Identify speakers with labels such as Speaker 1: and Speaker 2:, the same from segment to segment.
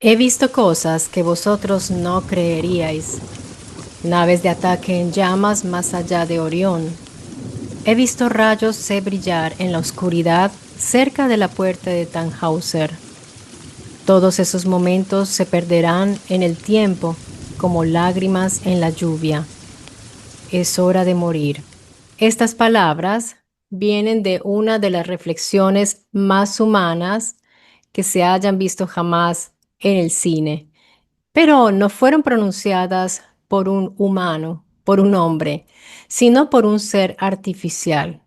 Speaker 1: He visto cosas que vosotros no creeríais. Naves de ataque en llamas más allá de Orión. He visto rayos se brillar en la oscuridad cerca de la puerta de Tannhauser. Todos esos momentos se perderán en el tiempo como lágrimas en la lluvia. Es hora de morir. Estas palabras vienen de una de las reflexiones más humanas que se hayan visto jamás en el cine, pero no fueron pronunciadas por un humano, por un hombre, sino por un ser artificial.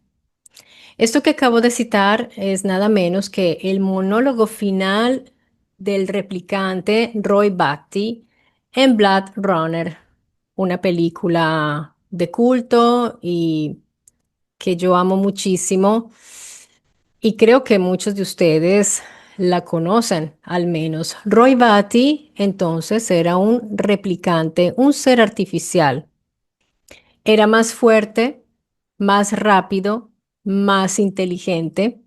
Speaker 1: Esto que acabo de citar es nada menos que el monólogo final del replicante Roy Batty en Blade Runner, una película de culto y que yo amo muchísimo y creo que muchos de ustedes la conocen, al menos. Roy Batty entonces era un replicante, un ser artificial. Era más fuerte, más rápido, más inteligente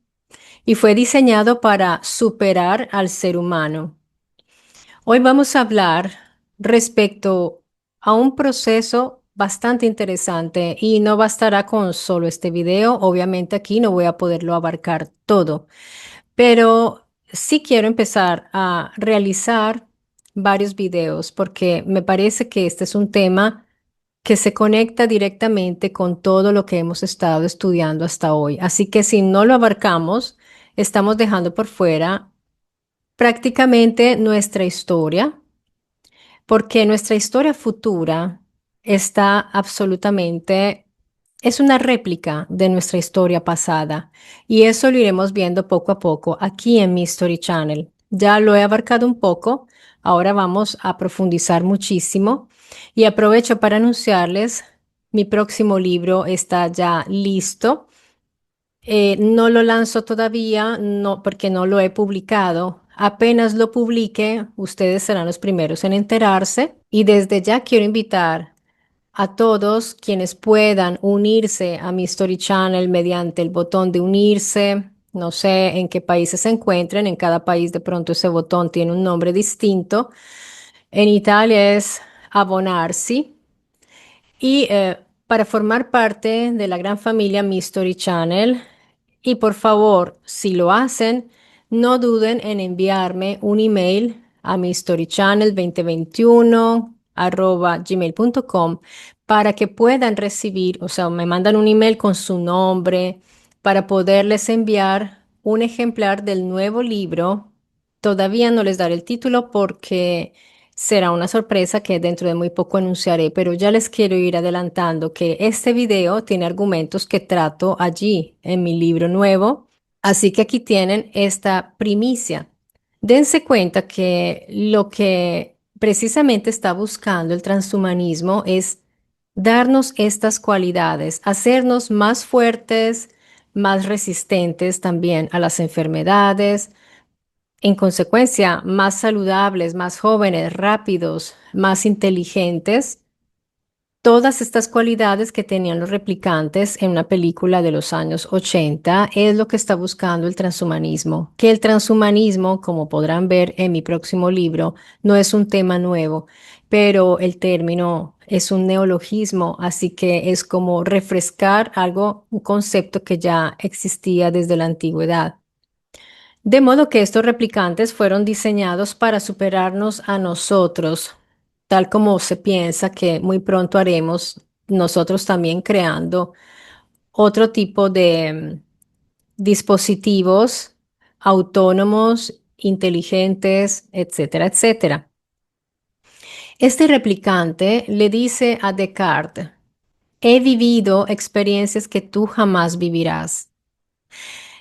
Speaker 1: y fue diseñado para superar al ser humano. Hoy vamos a hablar respecto a un proceso bastante interesante y no bastará con solo este video. Obviamente aquí no voy a poderlo abarcar todo, pero sí quiero empezar a realizar varios videos porque me parece que este es un tema que se conecta directamente con todo lo que hemos estado estudiando hasta hoy. Así que si no lo abarcamos, estamos dejando por fuera prácticamente nuestra historia, porque nuestra historia futura está absolutamente, es una réplica de nuestra historia pasada y eso lo iremos viendo poco a poco aquí en mi Story Channel. Ya lo he abarcado un poco, ahora vamos a profundizar muchísimo y aprovecho para anunciarles, mi próximo libro está ya listo. No lo lanzo todavía, no, porque no lo he publicado. Apenas lo publique, ustedes serán los primeros en enterarse. Y desde ya quiero invitar a todos quienes puedan unirse a mi Story Channel mediante el botón de unirse. No sé en qué países se encuentren. En cada país de pronto ese botón tiene un nombre distinto. En Italia es abonarsi. Y para formar parte de la gran familia Mi Story Channel, y por favor, si lo hacen, no duden en enviarme un email a mi storychannel 2021@gmail.com para que puedan recibir, o sea, me mandan un email con su nombre para poderles enviar un ejemplar del nuevo libro. Todavía no les daré el título porque será una sorpresa que dentro de muy poco anunciaré, pero ya les quiero ir adelantando que este video tiene argumentos que trato allí en mi libro nuevo, así que aquí tienen esta primicia. Dense cuenta que lo que precisamente está buscando el transhumanismo es darnos estas cualidades, hacernos más fuertes, más resistentes también a las enfermedades, en consecuencia, más saludables, más jóvenes, rápidos, más inteligentes, todas estas cualidades que tenían los replicantes en una película de los años 80 es lo que está buscando el transhumanismo. Que el transhumanismo, como podrán ver en mi próximo libro, no es un tema nuevo, pero el término es un neologismo, así que es como refrescar algo, un concepto que ya existía desde la antigüedad. De modo que estos replicantes fueron diseñados para superarnos a nosotros, tal como se piensa que muy pronto haremos nosotros también creando otro tipo de dispositivos autónomos, inteligentes, etcétera, etcétera. Este replicante le dice a Descartes, he vivido experiencias que tú jamás vivirás.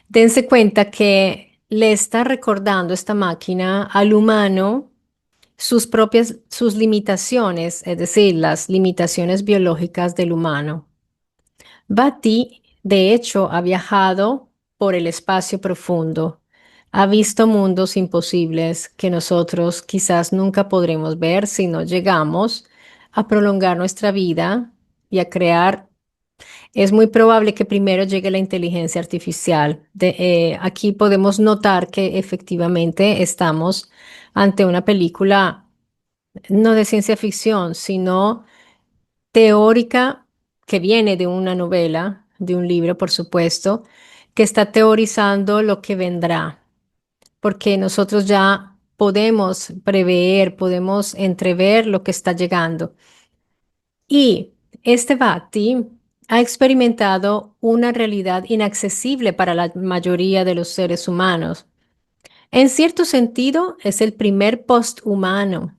Speaker 1: Dense cuenta que le está recordando esta máquina al humano sus limitaciones, es decir, las limitaciones biológicas del humano. Batty, de hecho, ha viajado por el espacio profundo, ha visto mundos imposibles que nosotros quizás nunca podremos ver si no llegamos a prolongar nuestra vida y a crear Es muy probable que primero llegue la inteligencia artificial. Aquí podemos notar que efectivamente estamos ante una película no de ciencia ficción, sino teórica que viene de una novela, de un libro, por supuesto, que está teorizando lo que vendrá, porque nosotros ya podemos prever, podemos entrever lo que está llegando. Y este Bhakti ha experimentado una realidad inaccesible para la mayoría de los seres humanos. En cierto sentido, es el primer posthumano.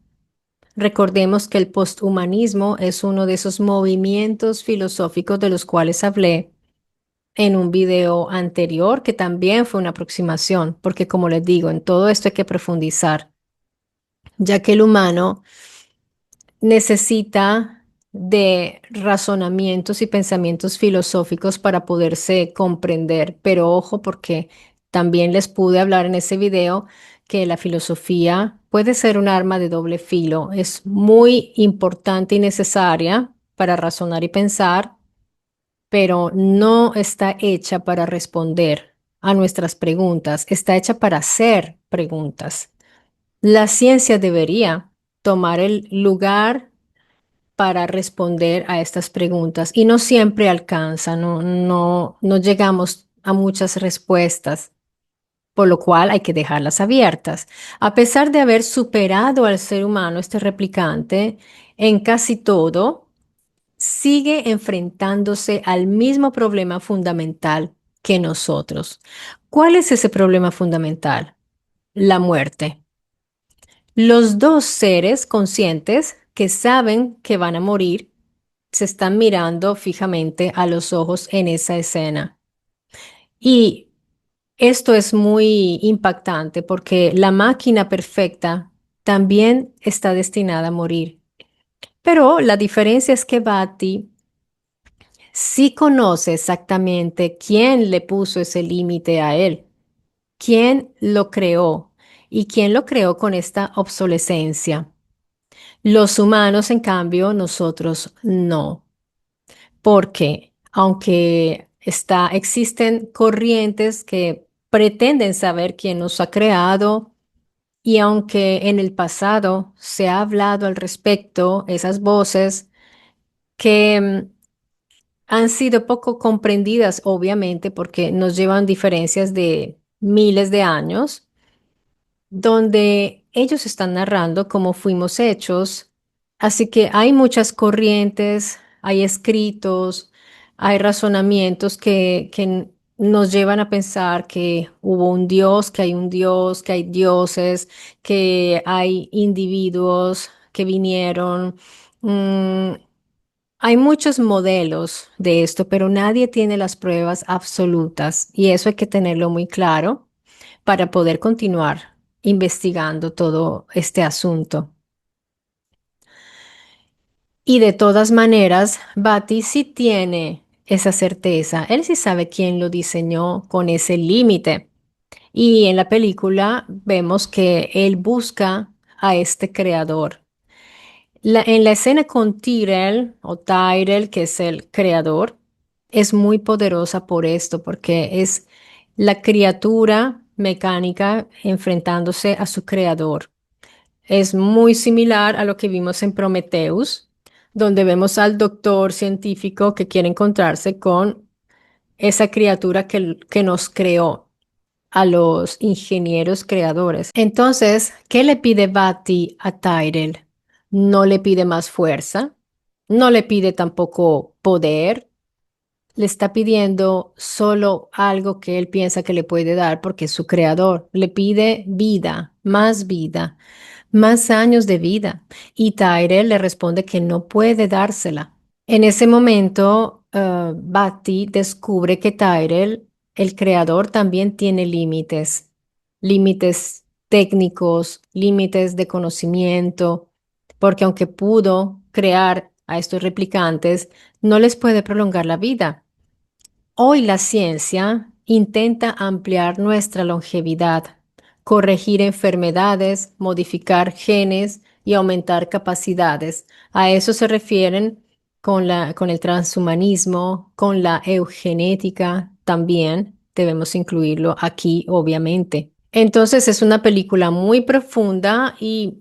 Speaker 1: Recordemos que el posthumanismo es uno de esos movimientos filosóficos de los cuales hablé en un video anterior, que también fue una aproximación, porque como les digo, en todo esto hay que profundizar, ya que el humano necesita de razonamientos y pensamientos filosóficos para poderse comprender. Pero ojo, porque también les pude hablar en ese video que la filosofía puede ser un arma de doble filo. Es muy importante y necesaria para razonar y pensar, pero no está hecha para responder a nuestras preguntas, está hecha para hacer preguntas. La ciencia debería tomar el lugar para responder a estas preguntas y no siempre alcanza, no llegamos a muchas respuestas, por lo cual hay que dejarlas abiertas. A pesar de haber superado al ser humano, este replicante, en casi todo, sigue enfrentándose al mismo problema fundamental que nosotros. ¿Cuál es ese problema fundamental? La muerte. Los dos seres conscientes que saben que van a morir se están mirando fijamente a los ojos en esa escena. Y esto es muy impactante porque la máquina perfecta también está destinada a morir. Pero la diferencia es que Bati sí conoce exactamente quién le puso ese límite a él, quién lo creó y quién lo creó con esta obsolescencia. Los humanos, en cambio, nosotros no. Porque aunque existen corrientes que pretenden saber quién nos ha creado y aunque en el pasado se ha hablado al respecto, esas voces que han sido poco comprendidas, obviamente, porque nos llevan diferencias de miles de años, donde ellos están narrando cómo fuimos hechos. Así que hay muchas corrientes, hay escritos, hay razonamientos que nos llevan a pensar que hubo un Dios, que hay un Dios, que hay dioses, que hay individuos que vinieron. Mm, Hay muchos modelos de esto, pero nadie tiene las pruebas absolutas y eso hay que tenerlo muy claro para poder continuar investigando todo este asunto. Y de todas maneras, Bati sí tiene esa certeza. Él sí sabe quién lo diseñó con ese límite. Y en la película vemos que él busca a este creador. En la escena con Tyrell o Tyrell, que es el creador, es muy poderosa por esto, porque es la criatura mecánica enfrentándose a su creador. Es muy similar a lo que vimos en Prometheus, donde vemos al doctor científico que quiere encontrarse con esa criatura que nos creó, a los ingenieros creadores. Entonces, ¿qué le pide Bati a Tyrell? No le pide más fuerza, no le pide tampoco poder, le está pidiendo solo algo que él piensa que le puede dar porque es su creador. Le pide vida, más años de vida. Y Tyrell le responde que no puede dársela. En ese momento, Bati descubre que Tyrell, el creador, también tiene límites, límites técnicos, límites de conocimiento, porque aunque pudo crear a estos replicantes, no les puede prolongar la vida. Hoy la ciencia intenta ampliar nuestra longevidad, corregir enfermedades, modificar genes y aumentar capacidades. A eso se refieren con el transhumanismo, con la eugenética también. Debemos incluirlo aquí, obviamente. Entonces es una película muy profunda y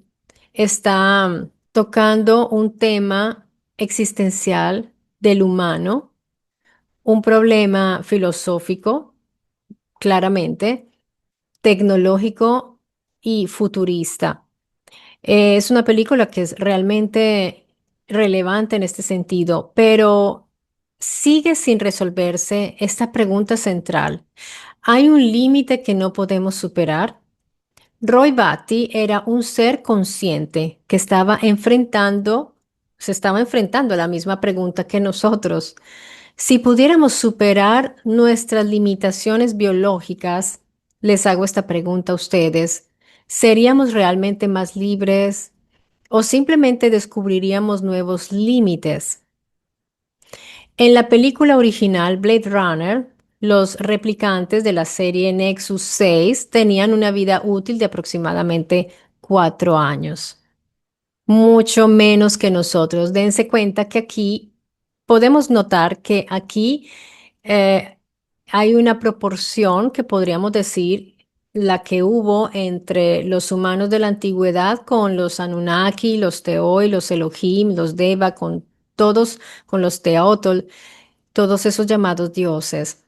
Speaker 1: está tocando un tema existencial del humano, un problema filosófico, claramente, tecnológico y futurista. Es una película que es realmente relevante en este sentido, pero sigue sin resolverse esta pregunta central. ¿Hay un límite que no podemos superar? Roy Batty era un ser consciente que se estaba enfrentando a la misma pregunta que nosotros. Si pudiéramos superar nuestras limitaciones biológicas, les hago esta pregunta a ustedes, ¿seríamos realmente más libres o simplemente descubriríamos nuevos límites? En la película original Blade Runner, los replicantes de la serie Nexus 6 tenían una vida útil de aproximadamente 4 años, mucho menos que nosotros. Dense cuenta que aquí podemos notar que aquí eh, hay una proporción que podríamos decir la que hubo entre los humanos de la antigüedad con los Anunnaki, los Teoi, los Elohim, los Deva, con todos, con los Teotl, todos esos llamados dioses.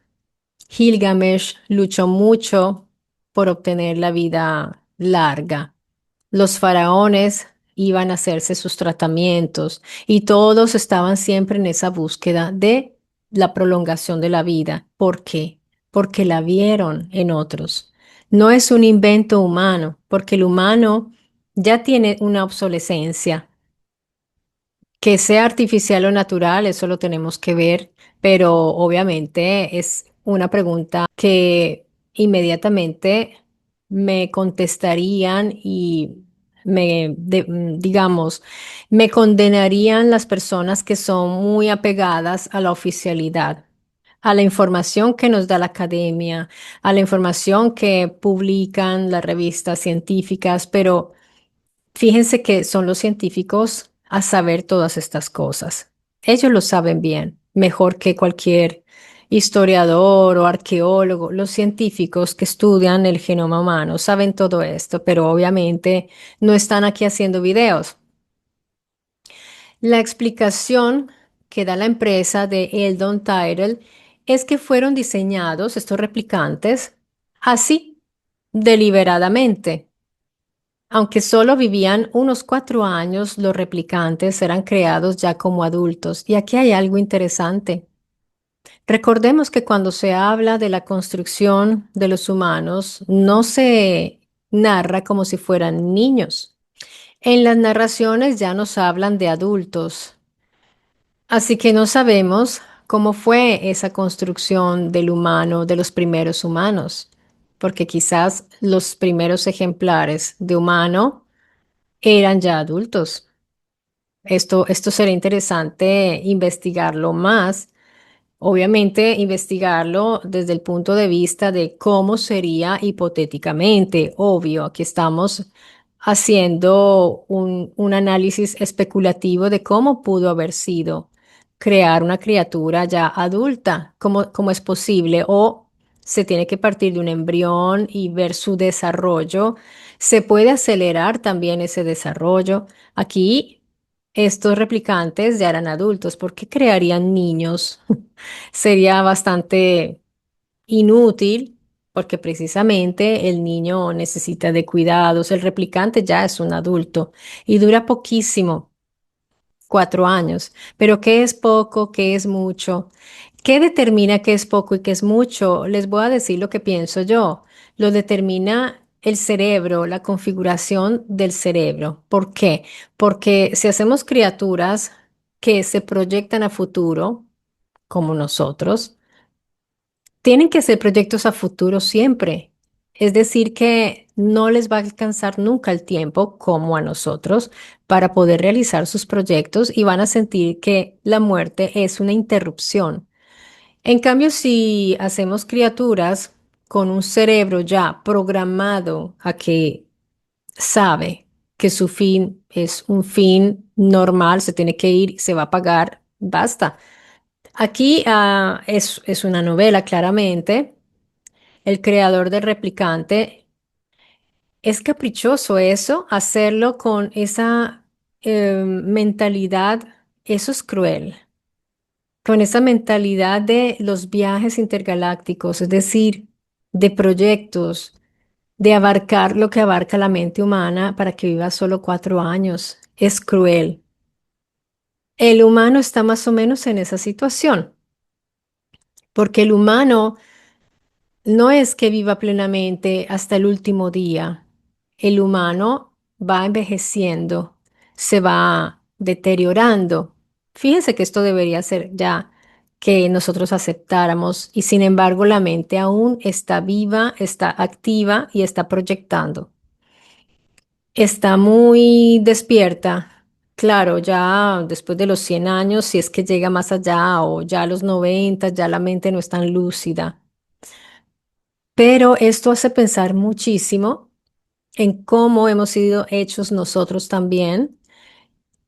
Speaker 1: Gilgamesh luchó mucho por obtener la vida larga. Los faraones iban a hacerse sus tratamientos y todos estaban siempre en esa búsqueda de la prolongación de la vida. ¿Por qué? Porque la vieron en otros. No es un invento humano, porque el humano ya tiene una obsolescencia. Que sea artificial o natural, eso lo tenemos que ver, pero obviamente es una pregunta que inmediatamente me contestarían y digamos, me condenarían las personas que son muy apegadas a la oficialidad, a la información que nos da la academia, a la información que publican las revistas científicas, pero fíjense que son los científicos a saber todas estas cosas. Ellos lo saben bien, mejor que cualquier historiador o arqueólogo. Los científicos que estudian el genoma humano saben todo esto, pero obviamente no están aquí haciendo videos. La explicación que da la empresa de Eldon Tyrell es que fueron diseñados estos replicantes así, deliberadamente. Aunque solo vivían unos 4 años, los replicantes eran creados ya como adultos. Y aquí hay algo interesante. Recordemos que cuando se habla de la construcción de los humanos, no se narra como si fueran niños. En las narraciones ya nos hablan de adultos. Así que no sabemos cómo fue esa construcción del humano, de los primeros humanos, porque quizás los primeros ejemplares de humano eran ya adultos. Esto sería interesante investigarlo más. Obviamente, investigarlo desde el punto de vista de cómo sería hipotéticamente. Obvio, aquí estamos haciendo un análisis especulativo de cómo pudo haber sido crear una criatura ya adulta, cómo es posible, o se tiene que partir de un embrión y ver su desarrollo. Se puede acelerar también ese desarrollo. Aquí, estos replicantes ya eran adultos. ¿Por qué crearían niños? Sería bastante inútil porque precisamente el niño necesita de cuidados. El replicante ya es un adulto y dura poquísimo, 4 años. Pero ¿qué es poco? ¿Qué es mucho? ¿Qué determina qué es poco y qué es mucho? Les voy a decir lo que pienso yo. Lo determina el cerebro, la configuración del cerebro. ¿Por qué? Porque si hacemos criaturas que se proyectan a futuro, como nosotros, tienen que ser proyectos a futuro siempre. Es decir, que no les va a alcanzar nunca el tiempo, como a nosotros, para poder realizar sus proyectos y van a sentir que la muerte es una interrupción. En cambio, si hacemos criaturas con un cerebro ya programado a que sabe que su fin es un fin normal, se tiene que ir, se va a apagar, basta. Aquí es una novela, claramente. El creador del replicante es caprichoso eso, hacerlo con esa mentalidad, eso es cruel, con esa mentalidad de los viajes intergalácticos, es decir, de proyectos, de abarcar lo que abarca la mente humana para que viva solo 4 años. Es cruel. El humano está más o menos en esa situación, porque el humano no es que viva plenamente hasta el último día. El humano va envejeciendo, se va deteriorando. Fíjense que esto debería ser ya que nosotros aceptáramos y sin embargo la mente aún está viva, está activa y está proyectando. Está muy despierta. Claro, ya después de los 100 años, si es que llega más allá o ya a los 90, ya la mente no es tan lúcida. Pero esto hace pensar muchísimo en cómo hemos sido hechos nosotros también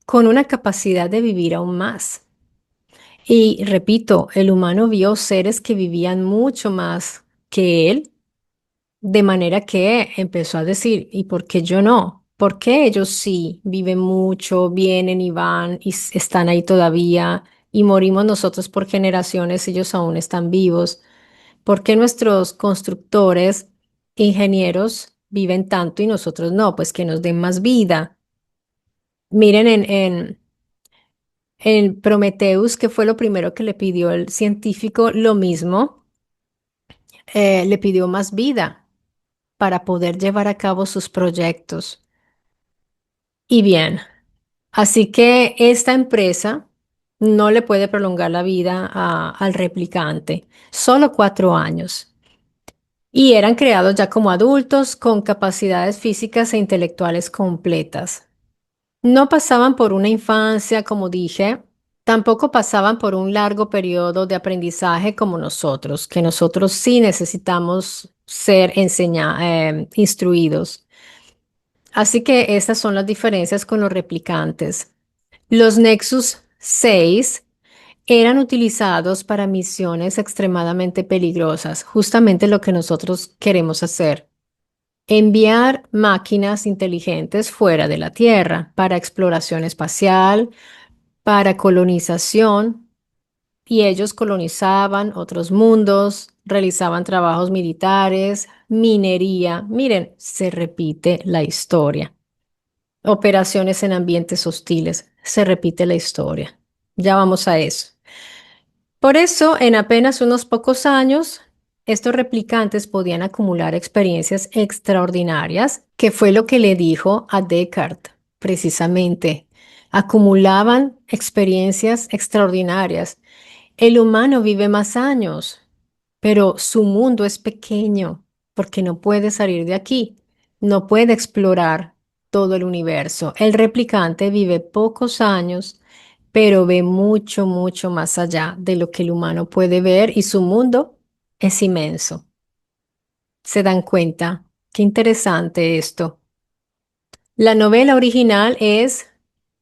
Speaker 1: con una capacidad de vivir aún más. Y repito, el humano vio seres que vivían mucho más que él, de manera que empezó a decir, ¿y por qué yo no? ¿Por qué ellos sí viven mucho, vienen y van y están ahí todavía y morimos nosotros por generaciones, ellos aún están vivos? ¿Por qué nuestros constructores, ingenieros, viven tanto y nosotros no? Pues que nos den más vida. Miren en Prometheus, que fue lo primero que le pidió el científico, lo mismo, le pidió más vida para poder llevar a cabo sus proyectos. Y bien, así que esta empresa no le puede prolongar la vida al replicante, solo 4 años. Y eran creados ya como adultos con capacidades físicas e intelectuales completas. No pasaban por una infancia, como dije, tampoco pasaban por un largo periodo de aprendizaje como nosotros, que nosotros sí necesitamos ser instruidos. Así que estas son las diferencias con los replicantes. Los Nexus 6 eran utilizados para misiones extremadamente peligrosas, justamente lo que nosotros queremos hacer. Enviar máquinas inteligentes fuera de la Tierra para exploración espacial, para colonización, y ellos colonizaban otros mundos, realizaban trabajos militares, minería. Miren, se repite la historia. Operaciones en ambientes hostiles, se repite la historia. Ya vamos a eso. Por eso, en apenas unos pocos años, estos replicantes podían acumular experiencias extraordinarias, que fue lo que le dijo a Descartes, precisamente. Acumulaban experiencias extraordinarias. El humano vive más años, pero su mundo es pequeño porque no puede salir de aquí, no puede explorar todo el universo. El replicante vive pocos años, pero ve mucho, mucho más allá de lo que el humano puede ver y su mundo es inmenso. ¿Se dan cuenta? Qué interesante esto. La novela original es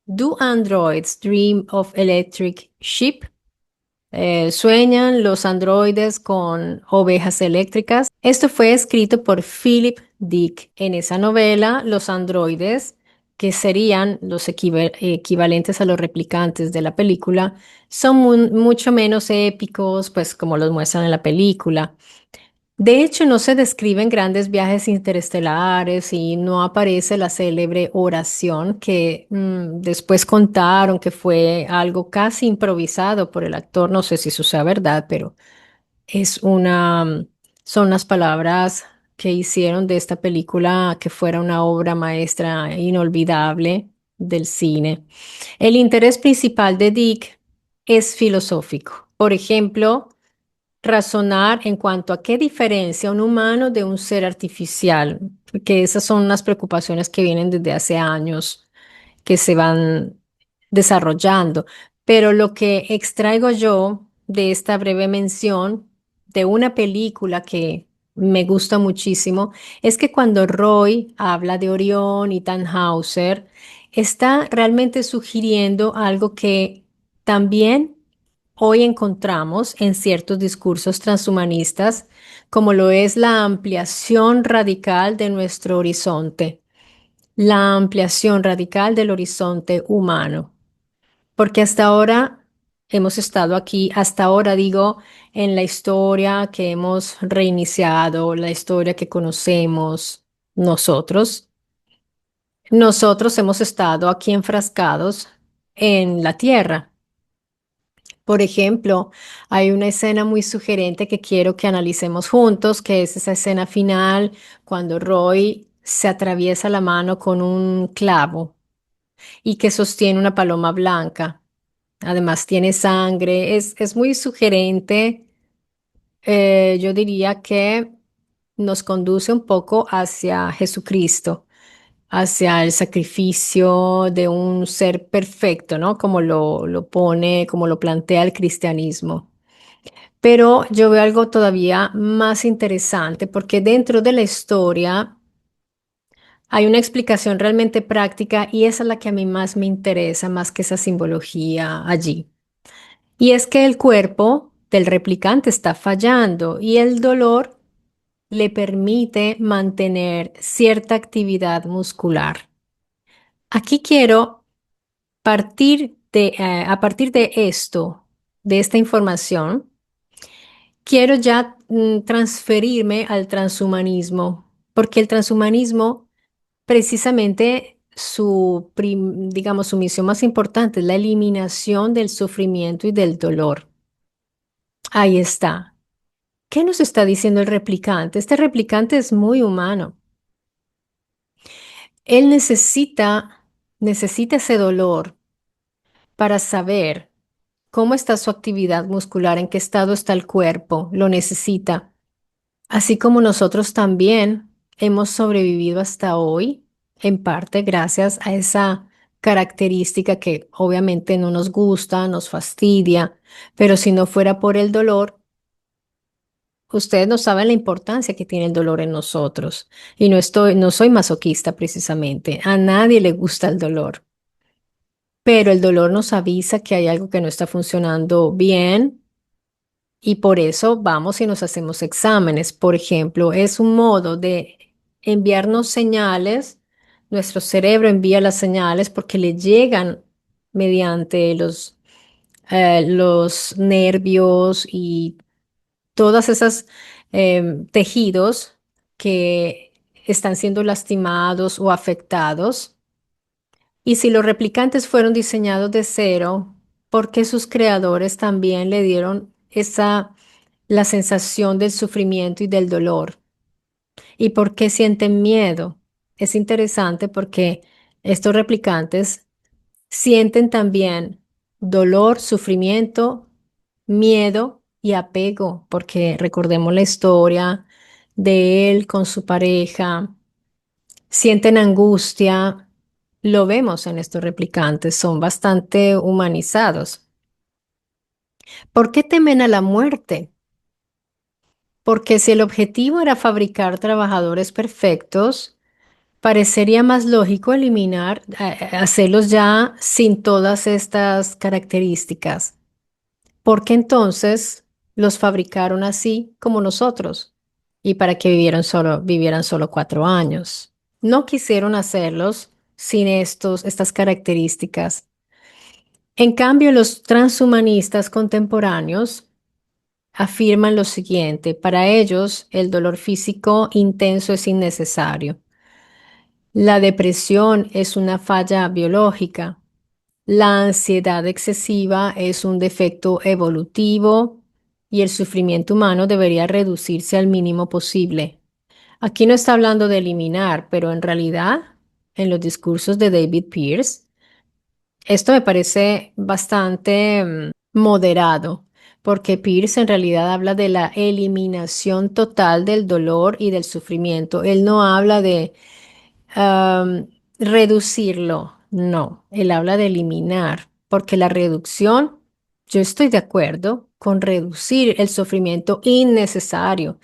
Speaker 1: Do Androids Dream of Electric Sheep? ¿Sueñan los androides con ovejas eléctricas? Esto fue escrito por Philip Dick. En esa novela, los androides, que serían los equivalentes a los replicantes de la película, son mucho menos épicos, pues como los muestran en la película. De hecho, no se describen grandes viajes interestelares y no aparece la célebre oración que después contaron que fue algo casi improvisado por el actor. No sé si eso sea verdad, pero son las palabras que hicieron de esta película que fuera una obra maestra inolvidable del cine. El interés principal de Dick es filosófico. Por ejemplo, razonar en cuanto a qué diferencia un humano de un ser artificial, porque esas son unas preocupaciones que vienen desde hace años, que se van desarrollando. Pero lo que extraigo yo de esta breve mención de una película que me gusta muchísimo es que cuando Roy habla de Orión y Tannhauser, está realmente sugiriendo algo que También hoy encontramos en ciertos discursos transhumanistas como lo es la ampliación radical de nuestro horizonte, la ampliación radical del horizonte humano. Porque hasta ahora hemos estado aquí, hasta ahora digo, en la historia que hemos reiniciado, la historia que conocemos nosotros. Nosotros hemos estado aquí enfrascados en la tierra. Por ejemplo, hay una escena muy sugerente que quiero que analicemos juntos, que es esa escena final cuando Roy se atraviesa la mano con un clavo y que sostiene una paloma blanca. Además tiene sangre, es muy sugerente. Yo diría que nos conduce un poco hacia Jesucristo, hacia el sacrificio de un ser perfecto, ¿no? Como lo pone, como lo plantea el cristianismo. Pero yo veo algo todavía más interesante porque dentro de la historia hay una explicación realmente práctica y esa es la que a mí más me interesa, más que esa simbología allí. Y es que el cuerpo del replicante está fallando y el dolor le permite mantener cierta actividad muscular. Aquí quiero a partir de esto, de esta información, quiero ya transferirme al transhumanismo, porque el transhumanismo, precisamente digamos, su misión más importante es la eliminación del sufrimiento y del dolor. Ahí está. ¿Qué nos está diciendo el replicante? Este replicante es muy humano. Él necesita ese dolor para saber cómo está su actividad muscular, en qué estado está el cuerpo, lo necesita. Así como nosotros también hemos sobrevivido hasta hoy, en parte gracias a esa característica que obviamente no nos gusta, nos fastidia, pero si no fuera por el dolor, ustedes no saben la importancia que tiene el dolor en nosotros. Y no soy masoquista precisamente. A nadie le gusta el dolor. Pero el dolor nos avisa que hay algo que no está funcionando bien y por eso vamos y nos hacemos exámenes. Por ejemplo, es un modo de enviarnos señales. Nuestro cerebro envía las señales porque le llegan mediante los nervios y todas esas tejidos que están siendo lastimados o afectados. Y si los replicantes fueron diseñados de cero, ¿por qué sus creadores también le dieron la sensación del sufrimiento y del dolor? ¿Y por qué sienten miedo? Es interesante porque estos replicantes sienten también dolor, sufrimiento, miedo y apego, porque recordemos la historia de él con su pareja, sienten angustia, lo vemos en estos replicantes, son bastante humanizados. ¿Por qué temen a la muerte? Porque si el objetivo era fabricar trabajadores perfectos, parecería más lógico hacerlos ya sin todas estas características. Porque entonces los fabricaron así como nosotros y para que vivieran solo 4 años. No quisieron hacerlos sin estas características. En cambio, los transhumanistas contemporáneos afirman lo siguiente: para ellos el dolor físico intenso es innecesario. La depresión es una falla biológica. La ansiedad excesiva es un defecto evolutivo y el sufrimiento humano debería reducirse al mínimo posible. Aquí no está hablando de eliminar, pero en realidad, en los discursos de David Pierce, esto me parece bastante moderado, porque Pierce en realidad habla de la eliminación total del dolor y del sufrimiento. Él no habla de reducirlo, no, él habla de eliminar, porque la reducción, yo estoy de acuerdo con reducir el sufrimiento innecesario,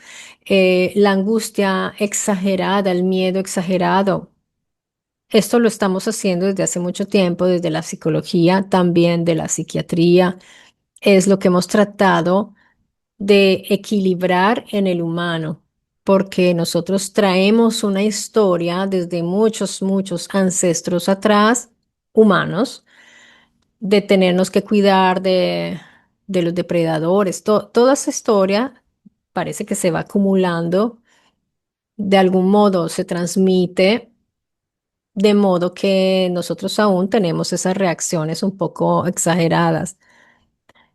Speaker 1: la angustia exagerada, el miedo exagerado. Esto lo estamos haciendo desde hace mucho tiempo, desde la psicología, también de la psiquiatría. Es lo que hemos tratado de equilibrar en el humano, porque nosotros traemos una historia desde muchos, muchos ancestros atrás, humanos, de tenernos que cuidar de los depredadores. Toda esa historia parece que se va acumulando, de algún modo se transmite, de modo que nosotros aún tenemos esas reacciones un poco exageradas.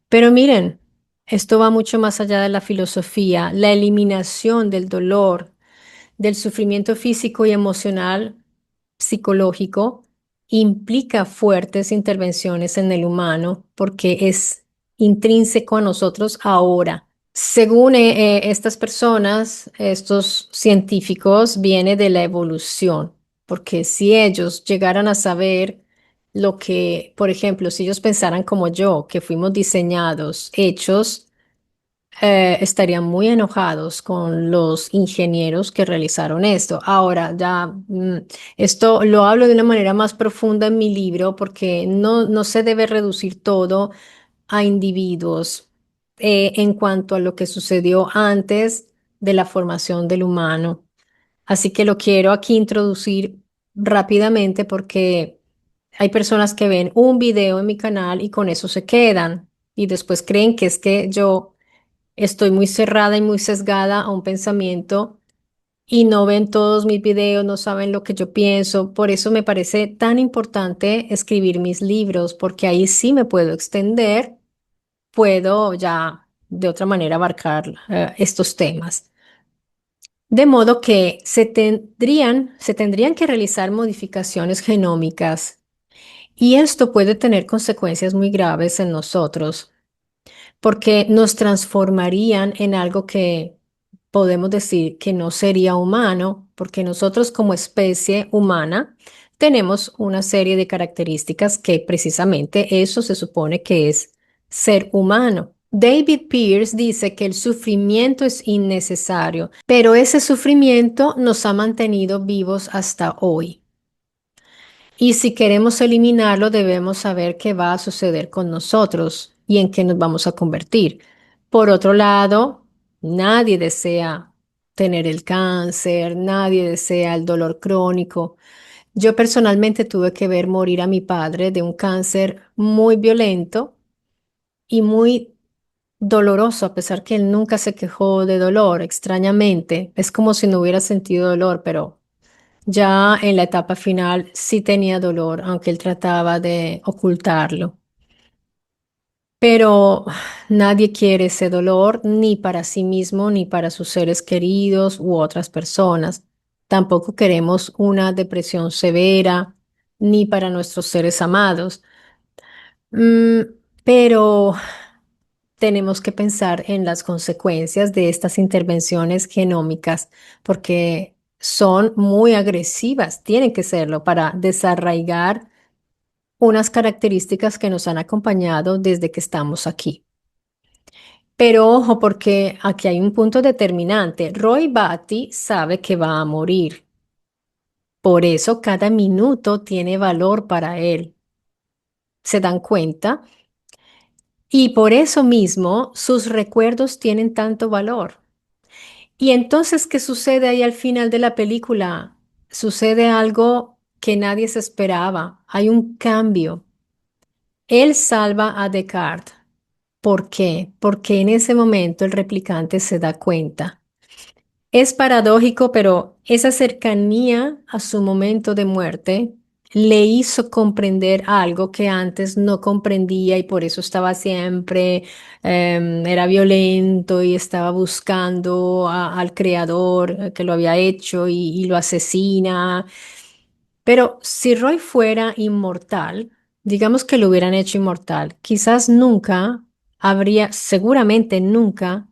Speaker 1: Pero miren, esto va mucho más allá de la filosofía. La eliminación del dolor, del sufrimiento físico y emocional, psicológico, implica fuertes intervenciones en el humano porque es intrínseco a nosotros ahora. Según estas personas, estos científicos, viene de la evolución, porque si ellos llegaran a saber lo que, por ejemplo, si ellos pensaran como yo, que fuimos diseñados, hechos, estarían muy enojados con los ingenieros que realizaron esto. Ahora, ya, esto lo hablo de una manera más profunda en mi libro porque no se debe reducir todo a individuos en cuanto a lo que sucedió antes de la formación del humano. Así que lo quiero aquí introducir rápidamente porque hay personas que ven un video en mi canal y con eso se quedan y después creen que es que yo estoy muy cerrada y muy sesgada a un pensamiento y no ven todos mis videos, no saben lo que yo pienso. Por eso me parece tan importante escribir mis libros porque ahí sí me puedo extender, puedo ya de otra manera abarcar estos temas. De modo que se tendrían que realizar modificaciones genómicas y esto puede tener consecuencias muy graves en nosotros porque nos transformarían en algo que podemos decir que no sería humano, porque nosotros como especie humana tenemos una serie de características que precisamente eso se supone que es ser humano. David Pierce dice que el sufrimiento es innecesario, pero ese sufrimiento nos ha mantenido vivos hasta hoy. Y si queremos eliminarlo, debemos saber qué va a suceder con nosotros y en qué nos vamos a convertir. Por otro lado, nadie desea tener el cáncer, nadie desea el dolor crónico. Yo personalmente tuve que ver morir a mi padre de un cáncer muy violento y muy doloroso, a pesar que él nunca se quejó de dolor, extrañamente. Es como si no hubiera sentido dolor, pero ya en la etapa final sí tenía dolor, aunque él trataba de ocultarlo. Pero nadie quiere ese dolor ni para sí mismo, ni para sus seres queridos u otras personas. Tampoco queremos una depresión severa, ni para nuestros seres amados. Mm, pero tenemos que pensar en las consecuencias de estas intervenciones genómicas porque son muy agresivas, tienen que serlo para desarraigar unas características que nos han acompañado desde que estamos aquí. Pero ojo, porque aquí hay un punto determinante. Roy Batty sabe que va a morir. Por eso cada minuto tiene valor para él. ¿Se dan cuenta? Y por eso mismo sus recuerdos tienen tanto valor. Y entonces, ¿qué sucede ahí al final de la película? Sucede algo que nadie se esperaba. Hay un cambio. Él salva a Descartes. ¿Por qué? Porque en ese momento el replicante se da cuenta. Es paradójico, pero esa cercanía a su momento de muerte le hizo comprender algo que antes no comprendía y por eso estaba siempre, era violento y estaba buscando al creador que lo había hecho y lo asesina. Pero si Roy fuera inmortal, digamos que lo hubieran hecho inmortal, quizás nunca seguramente nunca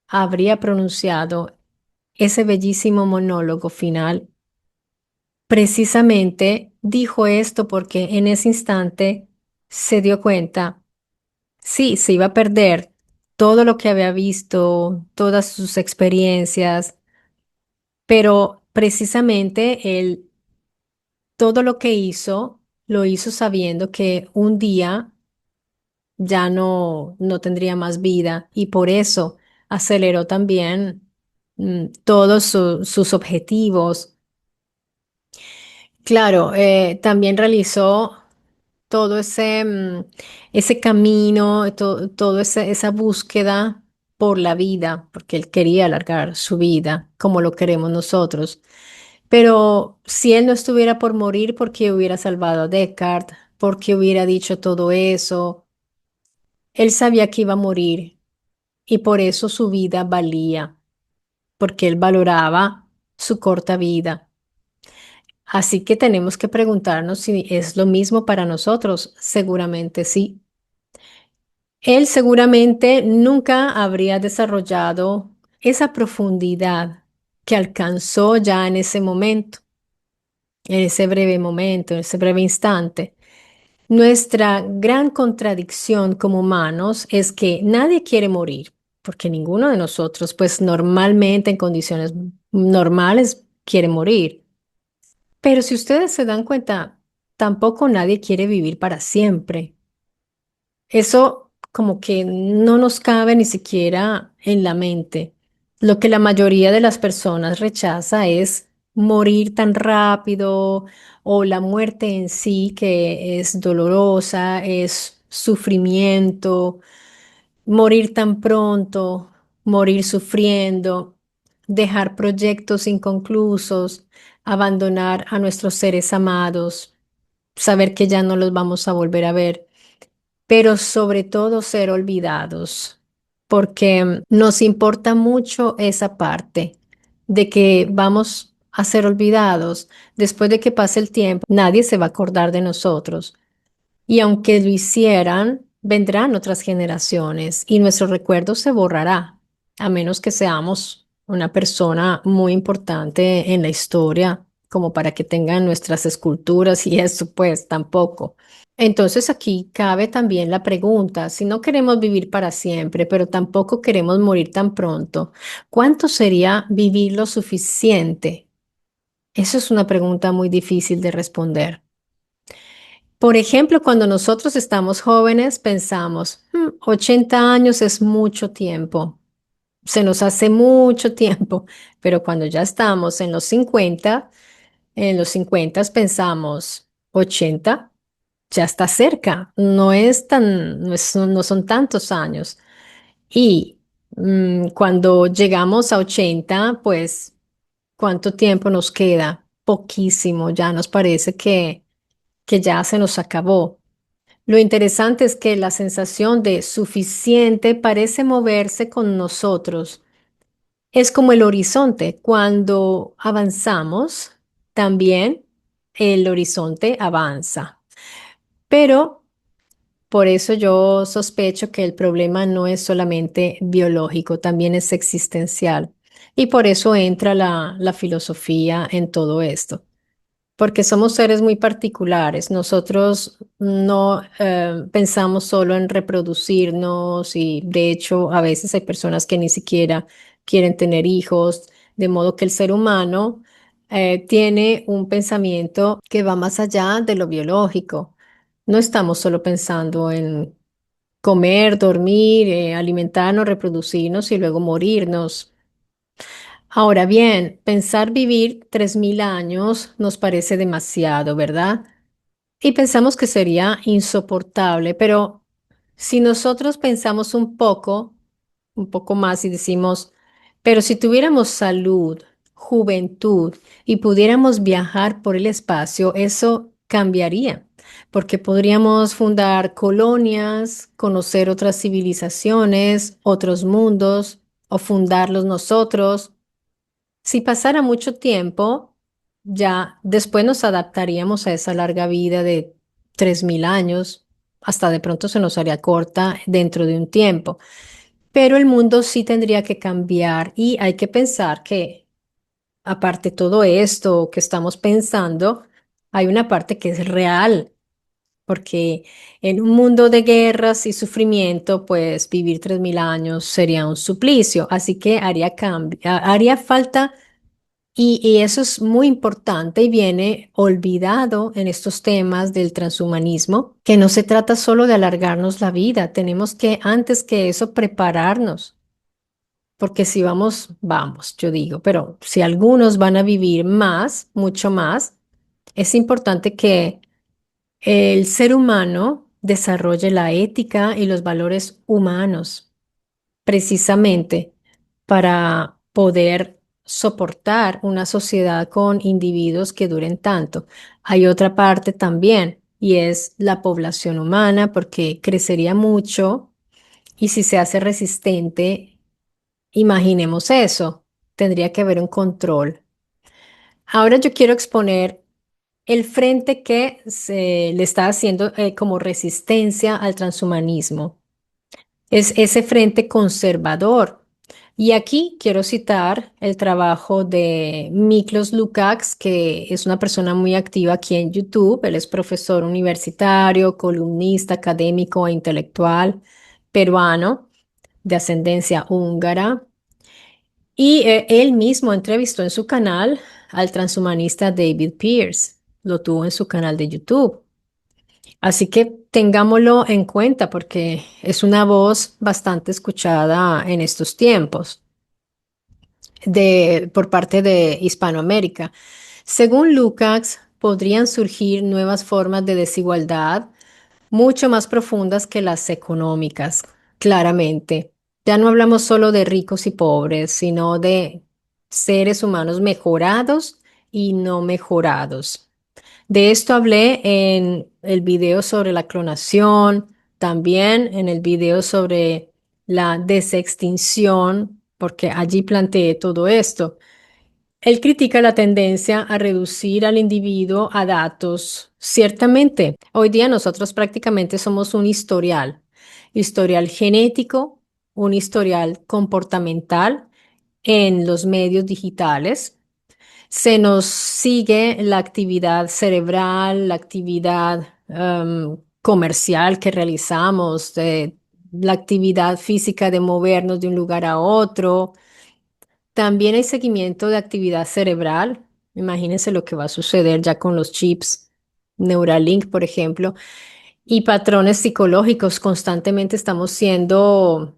Speaker 1: habría pronunciado ese bellísimo monólogo final. Precisamente dijo esto porque en ese instante se dio cuenta, sí, se iba a perder todo lo que había visto, todas sus experiencias, pero precisamente él Todo lo que hizo, lo hizo sabiendo que un día ya no tendría más vida y por eso aceleró también todos sus objetivos. Claro, también realizó todo ese camino, todo esa búsqueda por la vida, porque él quería alargar su vida como lo queremos nosotros. Pero si él no estuviera por morir, ¿por qué hubiera salvado a Descartes? ¿Por qué hubiera dicho todo eso? Él sabía que iba a morir y por eso su vida valía, porque él valoraba su corta vida. Así que tenemos que preguntarnos si es lo mismo para nosotros. Seguramente sí. Él seguramente nunca habría desarrollado esa profundidad que alcanzó ya en ese momento, en ese breve momento, en ese breve instante. Nuestra gran contradicción como humanos es que nadie quiere morir, porque ninguno de nosotros, pues normalmente en condiciones normales, quiere morir. Pero si ustedes se dan cuenta, tampoco nadie quiere vivir para siempre. Eso como que no nos cabe ni siquiera en la mente. Lo que la mayoría de las personas rechaza es morir tan rápido o la muerte en sí, que es dolorosa, es sufrimiento, morir tan pronto, morir sufriendo, dejar proyectos inconclusos, abandonar a nuestros seres amados, saber que ya no los vamos a volver a ver, pero sobre todo ser olvidados, porque nos importa mucho esa parte de que vamos a ser olvidados. Después de que pase el tiempo, nadie se va a acordar de nosotros. Y aunque lo hicieran, vendrán otras generaciones y nuestro recuerdo se borrará, a menos que seamos una persona muy importante en la historia, como para que tengan nuestras esculturas y eso, pues tampoco. Entonces aquí cabe también la pregunta, si no queremos vivir para siempre, pero tampoco queremos morir tan pronto, ¿cuánto sería vivir lo suficiente? Eso es una pregunta muy difícil de responder. Por ejemplo, cuando nosotros estamos jóvenes, pensamos, 80 años es mucho tiempo, se nos hace mucho tiempo, pero cuando ya estamos en los 50 pensamos, 80 ya está cerca, no son tantos años. Y cuando llegamos a 80, pues, ¿cuánto tiempo nos queda? Poquísimo, ya nos parece que ya se nos acabó. Lo interesante es que la sensación de suficiente parece moverse con nosotros. Es como el horizonte. Cuando avanzamos, también el horizonte avanza. Pero por eso yo sospecho que el problema no es solamente biológico, también es existencial. Y por eso entra la filosofía en todo esto. Porque somos seres muy particulares. Nosotros no pensamos solo en reproducirnos y de hecho a veces hay personas que ni siquiera quieren tener hijos, de modo que el ser humano tiene un pensamiento que va más allá de lo biológico. No estamos solo pensando en comer, dormir, alimentarnos, reproducirnos y luego morirnos. Ahora bien, pensar vivir 3000 años nos parece demasiado, ¿verdad? Y pensamos que sería insoportable, pero si nosotros pensamos un poco más y decimos, pero si tuviéramos salud, juventud y pudiéramos viajar por el espacio, eso cambiaría, porque podríamos fundar colonias, conocer otras civilizaciones, otros mundos o fundarlos nosotros. Si pasara mucho tiempo, ya después nos adaptaríamos a esa larga vida de 3000 años, hasta de pronto se nos haría corta dentro de un tiempo. Pero el mundo sí tendría que cambiar y hay que pensar que, aparte de todo esto que estamos pensando, hay una parte que es real, porque en un mundo de guerras y sufrimiento, pues vivir 3000 años sería un suplicio, así que haría falta Y eso es muy importante y viene olvidado en estos temas del transhumanismo, que no se trata solo de alargarnos la vida, tenemos que antes que eso prepararnos, porque si vamos, vamos, yo digo, pero si algunos van a vivir más, mucho más, es importante que el ser humano desarrolle la ética y los valores humanos precisamente para poder soportar una sociedad con individuos que duren tanto. Hay otra parte también y es la población humana porque crecería mucho y si se hace resistente, imaginemos eso, tendría que haber un control. Ahora yo quiero exponer el frente que se le está haciendo como resistencia al transhumanismo. Es ese frente conservador. Y aquí quiero citar el trabajo de Miklos Lukács, que es una persona muy activa aquí en YouTube. Él es profesor universitario, columnista, académico e intelectual peruano de ascendencia húngara. Y él mismo entrevistó en su canal al transhumanista David Pierce. Lo tuvo en su canal de YouTube. Así que tengámoslo en cuenta porque es una voz bastante escuchada en estos tiempos por parte de Hispanoamérica. Según Lukács, podrían surgir nuevas formas de desigualdad mucho más profundas que las económicas, claramente. Ya no hablamos solo de ricos y pobres, sino de seres humanos mejorados y no mejorados. De esto hablé en el video sobre la clonación, también en el video sobre la desextinción, porque allí planteé todo esto. Él critica la tendencia a reducir al individuo a datos. Ciertamente, hoy día nosotros prácticamente somos un historial genético, un historial comportamental en los medios digitales. Se nos sigue la actividad cerebral, la actividad comercial que realizamos, la actividad física de movernos de un lugar a otro. También hay seguimiento de actividad cerebral. Imagínense lo que va a suceder ya con los chips Neuralink, por ejemplo, y patrones psicológicos. Constantemente estamos siendo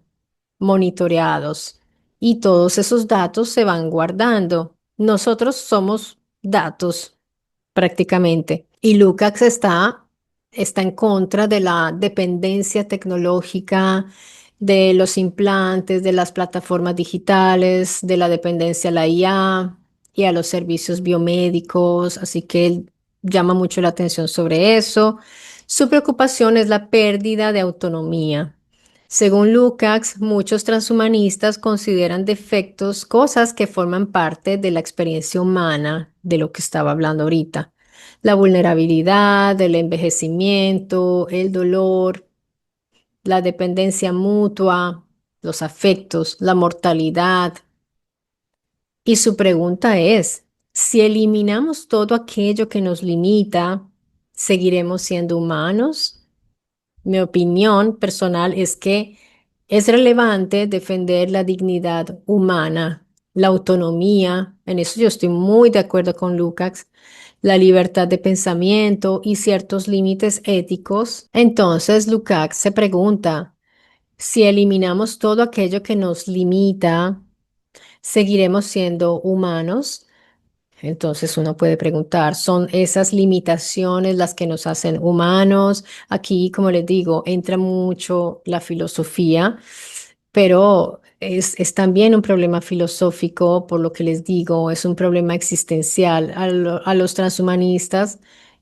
Speaker 1: monitoreados y todos esos datos se van guardando. Nosotros somos datos prácticamente. Y Lukács está en contra de la dependencia tecnológica, de los implantes, de las plataformas digitales, de la dependencia a la IA y a los servicios biomédicos. Así que él llama mucho la atención sobre eso. Su preocupación es la pérdida de autonomía. Según Lukács, muchos transhumanistas consideran defectos cosas que forman parte de la experiencia humana, de lo que estaba hablando ahorita. La vulnerabilidad, el envejecimiento, el dolor, la dependencia mutua, los afectos, la mortalidad. Y su pregunta es, si eliminamos todo aquello que nos limita, ¿seguiremos siendo humanos? Mi opinión personal es que es relevante defender la dignidad humana, la autonomía, en eso yo estoy muy de acuerdo con Lukács, la libertad de pensamiento y ciertos límites éticos. Entonces, Lukács se pregunta, si eliminamos todo aquello que nos limita, ¿seguiremos siendo humanos? Entonces uno puede preguntar, ¿son esas limitaciones las que nos hacen humanos? Aquí, como les digo, entra mucho la filosofía, pero es también un problema filosófico, por lo que les digo, es un problema existencial. A los transhumanistas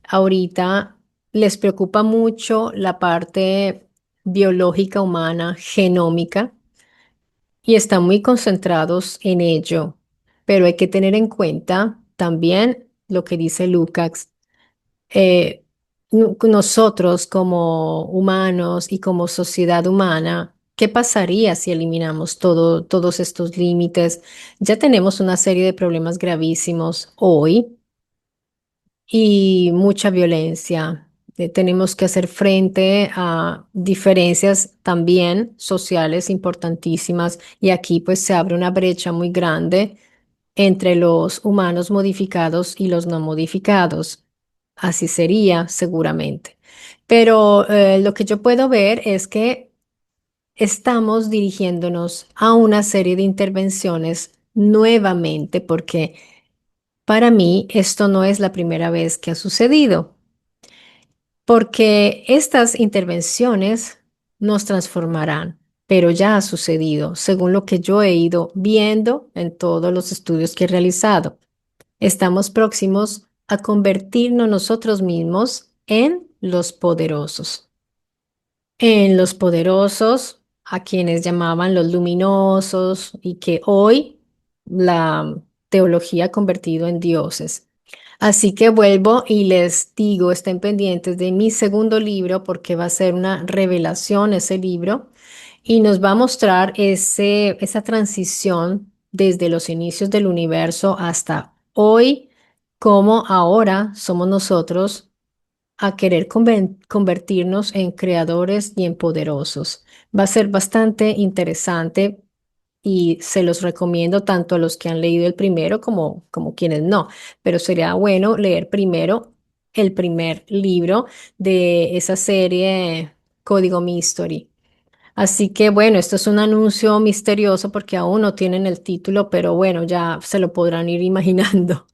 Speaker 1: ahorita les preocupa mucho la parte biológica humana, genómica y están muy concentrados en ello, pero hay que tener en cuenta también lo que dice Lukács. eh, Nosotros como humanos y como sociedad humana, ¿qué pasaría si eliminamos todos estos límites? Ya tenemos una serie de problemas gravísimos hoy y mucha violencia. Tenemos que hacer frente a diferencias también sociales importantísimas y aquí pues se abre una brecha muy grande entre los humanos modificados y los no modificados. Así sería seguramente. Pero lo que yo puedo ver es que estamos dirigiéndonos a una serie de intervenciones nuevamente, porque para mí esto no es la primera vez que ha sucedido, porque estas intervenciones nos transformarán, pero ya ha sucedido, según lo que yo he ido viendo en todos los estudios que he realizado. Estamos próximos a convertirnos nosotros mismos en los poderosos, a quienes llamaban los luminosos y que hoy la teología ha convertido en dioses. Así que vuelvo y les digo, estén pendientes de mi segundo libro porque va a ser una revelación ese libro y nos va a mostrar esa transición desde los inicios del universo hasta hoy, cómo ahora somos nosotros a querer convertirnos en creadores y en poderosos. Va a ser bastante interesante y se los recomiendo tanto a los que han leído el primero como quienes no, pero sería bueno leer primero el primer libro de esa serie Código Mystery. Así que bueno, esto es un anuncio misterioso porque aún no tienen el título, pero bueno, ya se lo podrán ir imaginando.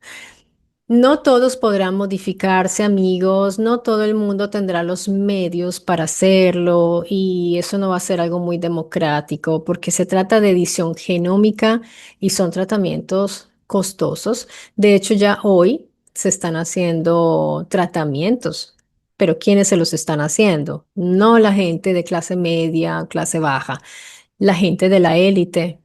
Speaker 1: No todos podrán modificarse, amigos, no todo el mundo tendrá los medios para hacerlo y eso no va a ser algo muy democrático porque se trata de edición genómica y son tratamientos costosos. De hecho, ya hoy se están haciendo tratamientos, pero ¿quiénes se los están haciendo? No la gente de clase media, clase baja, la gente de la élite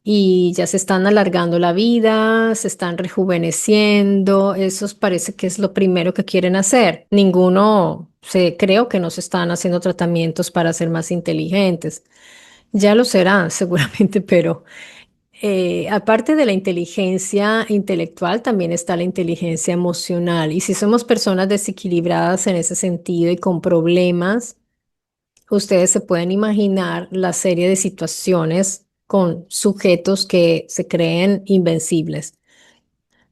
Speaker 1: y ya se están alargando la vida, se están rejuveneciendo, eso parece que es lo primero que quieren hacer. Creo que no se están haciendo tratamientos para ser más inteligentes. Ya lo serán seguramente, pero aparte de la inteligencia intelectual, también está la inteligencia emocional. Y si somos personas desequilibradas en ese sentido y con problemas, ustedes se pueden imaginar la serie de situaciones con sujetos que se creen invencibles.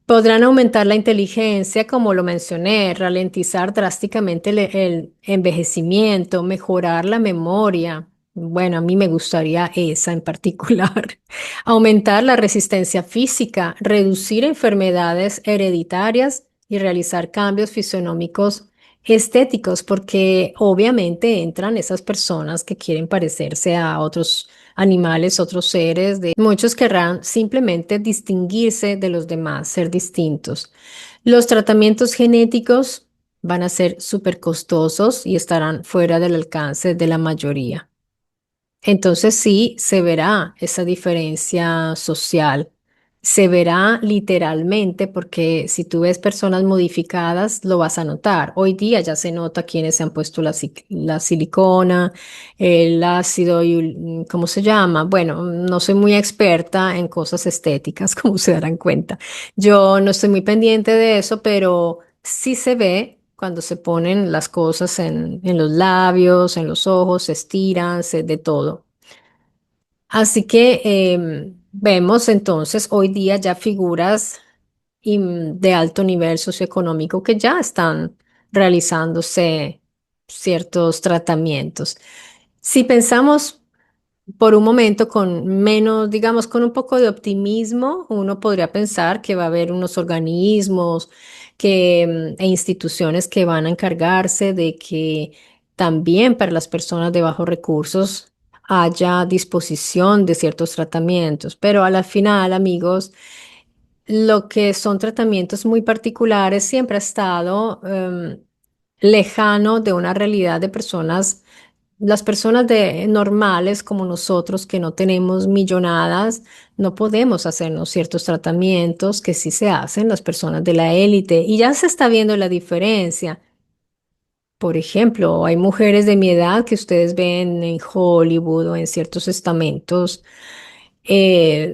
Speaker 1: Podrán aumentar la inteligencia, como lo mencioné, ralentizar drásticamente el envejecimiento, mejorar la memoria. Bueno, a mí me gustaría esa en particular. Aumentar la resistencia física, reducir enfermedades hereditarias y realizar cambios fisionómicos estéticos, porque obviamente entran esas personas que quieren parecerse a otros animales, otros seres. Muchos querrán simplemente distinguirse de los demás, ser distintos. Los tratamientos genéticos van a ser súper costosos y estarán fuera del alcance de la mayoría. Entonces sí se verá esa diferencia social, se verá literalmente porque si tú ves personas modificadas lo vas a notar. Hoy día ya se nota quienes se han puesto la silicona, el ácido, ¿cómo se llama? Bueno, no soy muy experta en cosas estéticas, como se darán cuenta. Yo no estoy muy pendiente de eso, pero sí se ve cuando se ponen las cosas en los labios, en los ojos, se estiran, de todo. Así que vemos entonces hoy día ya figuras de alto nivel socioeconómico que ya están realizándose ciertos tratamientos. Si pensamos por un momento con menos, digamos, con un poco de optimismo, uno podría pensar que va a haber unos organismos e instituciones que van a encargarse de que también para las personas de bajos recursos haya disposición de ciertos tratamientos. Pero a la final, amigos, lo que son tratamientos muy particulares siempre ha estado lejano de una realidad de personas, las personas normales como nosotros que no tenemos millonadas, no podemos hacernos ciertos tratamientos que sí se hacen las personas de la élite y ya se está viendo la diferencia. Por ejemplo, hay mujeres de mi edad que ustedes ven en Hollywood o en ciertos estamentos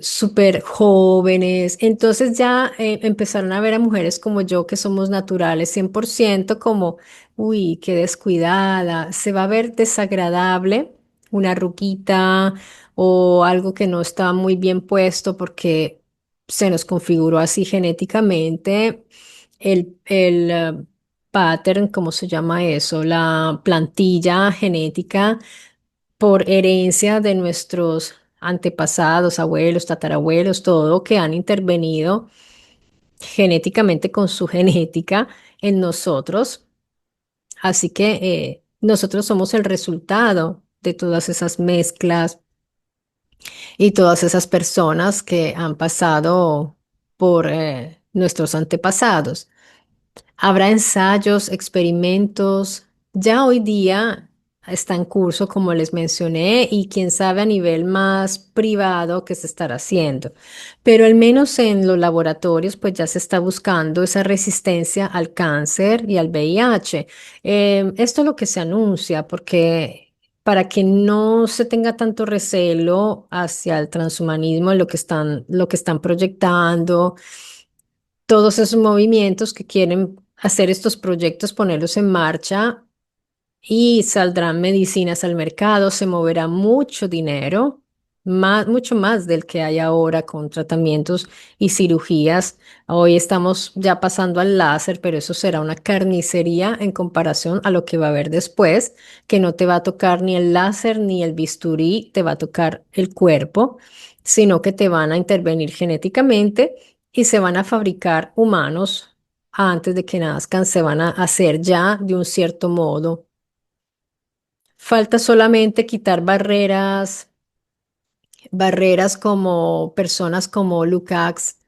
Speaker 1: súper jóvenes. Entonces ya empezaron a ver a mujeres como yo que somos naturales 100% como, uy, qué descuidada. Se va a ver desagradable una ruquita o algo que no está muy bien puesto porque se nos configuró así genéticamente el pattern, ¿cómo se llama eso? La plantilla genética por herencia de nuestros antepasados, abuelos, tatarabuelos, todo que han intervenido genéticamente con su genética en nosotros. Así que nosotros somos el resultado de todas esas mezclas y todas esas personas que han pasado por nuestros antepasados. Habrá ensayos, experimentos. Ya hoy día está en curso, como les mencioné, y quién sabe a nivel más privado qué se estará haciendo. Pero al menos en los laboratorios, pues ya se está buscando esa resistencia al cáncer y al VIH. Esto es lo que se anuncia, porque para que no se tenga tanto recelo hacia el transhumanismo, lo que están proyectando todos esos movimientos que quieren hacer estos proyectos, ponerlos en marcha y saldrán medicinas al mercado, se moverá mucho dinero, mucho más del que hay ahora con tratamientos y cirugías. Hoy estamos ya pasando al láser, pero eso será una carnicería en comparación a lo que va a haber después, que no te va a tocar ni el láser ni el bisturí, te va a tocar el cuerpo, sino que te van a intervenir genéticamente y se van a fabricar humanos antes de que nazcan, se van a hacer ya de un cierto modo. Falta solamente quitar barreras como personas como Lukács,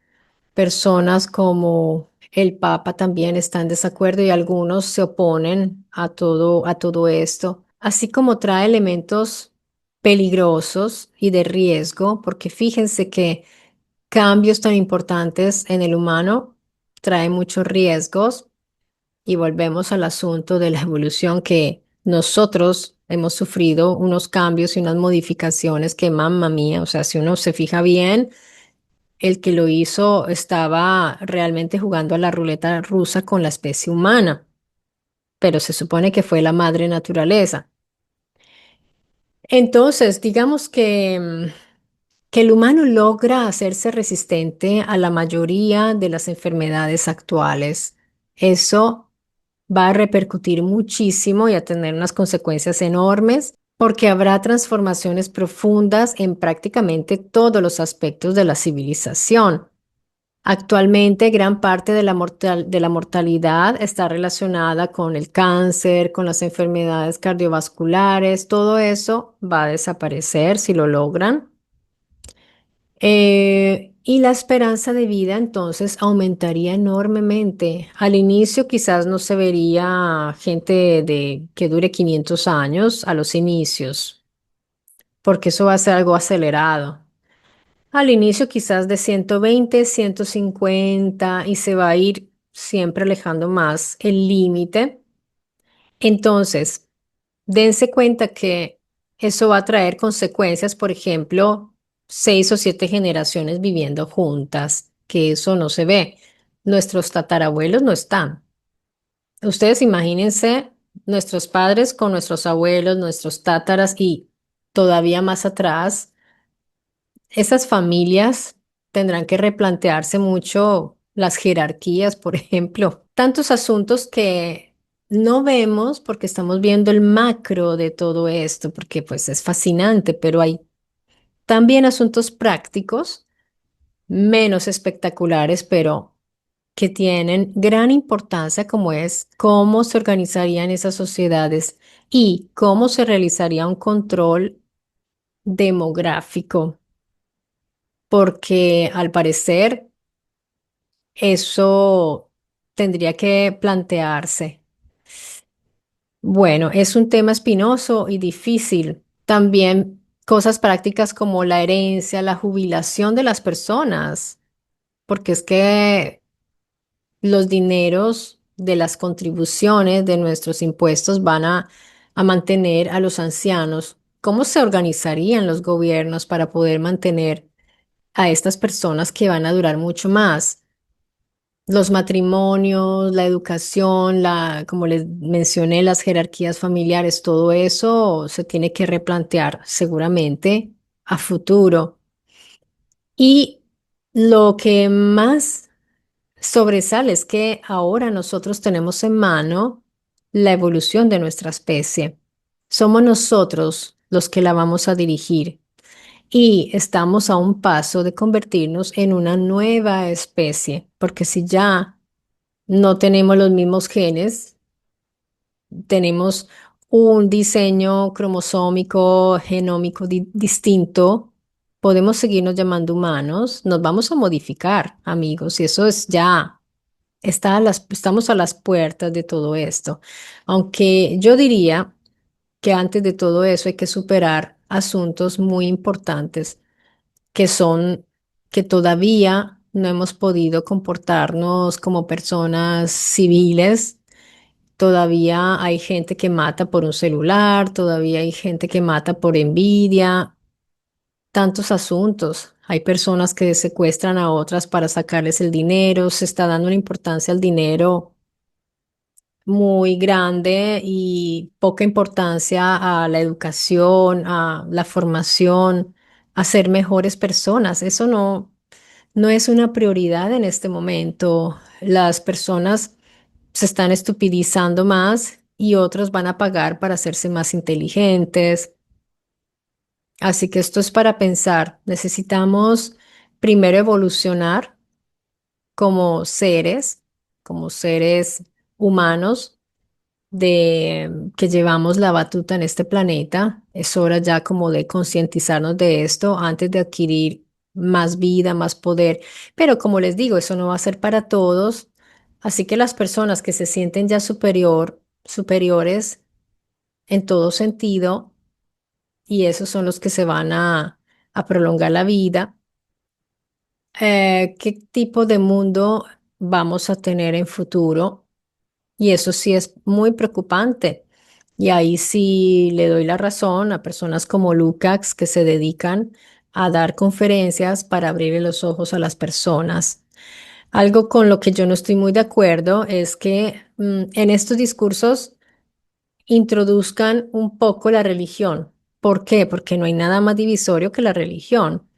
Speaker 1: personas como el Papa también están en desacuerdo y algunos se oponen a todo esto, así como trae elementos peligrosos y de riesgo, porque fíjense que cambios tan importantes en el humano traen muchos riesgos. Y volvemos al asunto de la evolución que nosotros hemos sufrido unos cambios y unas modificaciones que, mamma mía, o sea, si uno se fija bien, el que lo hizo estaba realmente jugando a la ruleta rusa con la especie humana, pero se supone que fue la madre naturaleza. Entonces, digamos que el humano logra hacerse resistente a la mayoría de las enfermedades actuales. Eso va a repercutir muchísimo y a tener unas consecuencias enormes porque habrá transformaciones profundas en prácticamente todos los aspectos de la civilización. Actualmente, gran parte de de la mortalidad está relacionada con el cáncer, con las enfermedades cardiovasculares. Todo eso va a desaparecer si lo logran. Y la esperanza de vida entonces aumentaría enormemente. Al inicio quizás no se vería gente de que dure 500 años a los inicios, porque eso va a ser algo acelerado. Al inicio quizás de 120, 150 y se va a ir siempre alejando más el límite. Entonces, dense cuenta que eso va a traer consecuencias, por ejemplo, 6 o 7 generaciones viviendo juntas, que eso no se ve. Nuestros tatarabuelos no están. Ustedes imagínense nuestros padres con nuestros abuelos, nuestros tátaras y todavía más atrás, esas familias tendrán que replantearse mucho las jerarquías, por ejemplo, tantos asuntos que no vemos porque estamos viendo el macro de todo esto, porque pues es fascinante, pero hay también asuntos prácticos, menos espectaculares, pero que tienen gran importancia, como es cómo se organizarían esas sociedades y cómo se realizaría un control demográfico, porque al parecer eso tendría que plantearse. Bueno, es un tema espinoso y difícil. También cosas prácticas como la herencia, la jubilación de las personas, porque es que los dineros de las contribuciones de nuestros impuestos van a mantener a los ancianos. ¿Cómo se organizarían los gobiernos para poder mantener a estas personas que van a durar mucho más? Los matrimonios, la educación, como les mencioné, las jerarquías familiares, todo eso se tiene que replantear seguramente a futuro. Y Lo que más sobresale es que ahora nosotros tenemos en mano la evolución de nuestra especie. Somos nosotros los que la vamos a dirigir y estamos a un paso de convertirnos en una nueva especie, porque si ya no tenemos los mismos genes, tenemos un diseño cromosómico, genómico distinto, podemos seguirnos llamando humanos, nos vamos a modificar, amigos, y eso es ya, estamos a las puertas de todo esto. Aunque yo diría que antes de todo eso hay que superar asuntos muy importantes que son que todavía no hemos podido comportarnos como personas civiles. Todavía hay gente que mata por un celular, todavía hay gente que mata por envidia, tantos asuntos. Hay personas que secuestran a otras para sacarles el dinero, se está dando una importancia al dinero muy grande y poca importancia a la educación, a la formación, a ser mejores personas. Eso no es una prioridad en este momento. Las personas se están estupidizando más y otros van a pagar para hacerse más inteligentes. Así que esto es para pensar. Necesitamos primero evolucionar como seres humanos que llevamos la batuta en este planeta. Es hora ya como de concientizarnos de esto antes de adquirir más vida, más poder. Pero como les digo, eso no va a ser para todos. Así que las personas que se sienten ya superiores en todo sentido, y esos son los que se van a prolongar la vida, ¿qué tipo de mundo vamos a tener en futuro? Y eso sí es muy preocupante. Y ahí sí le doy la razón a personas como Lukács que se dedican a dar conferencias para abrirle los ojos a las personas. Algo con lo que yo no estoy muy de acuerdo es que en estos discursos introduzcan un poco la religión. ¿Por qué? Porque no hay nada más divisorio que la religión.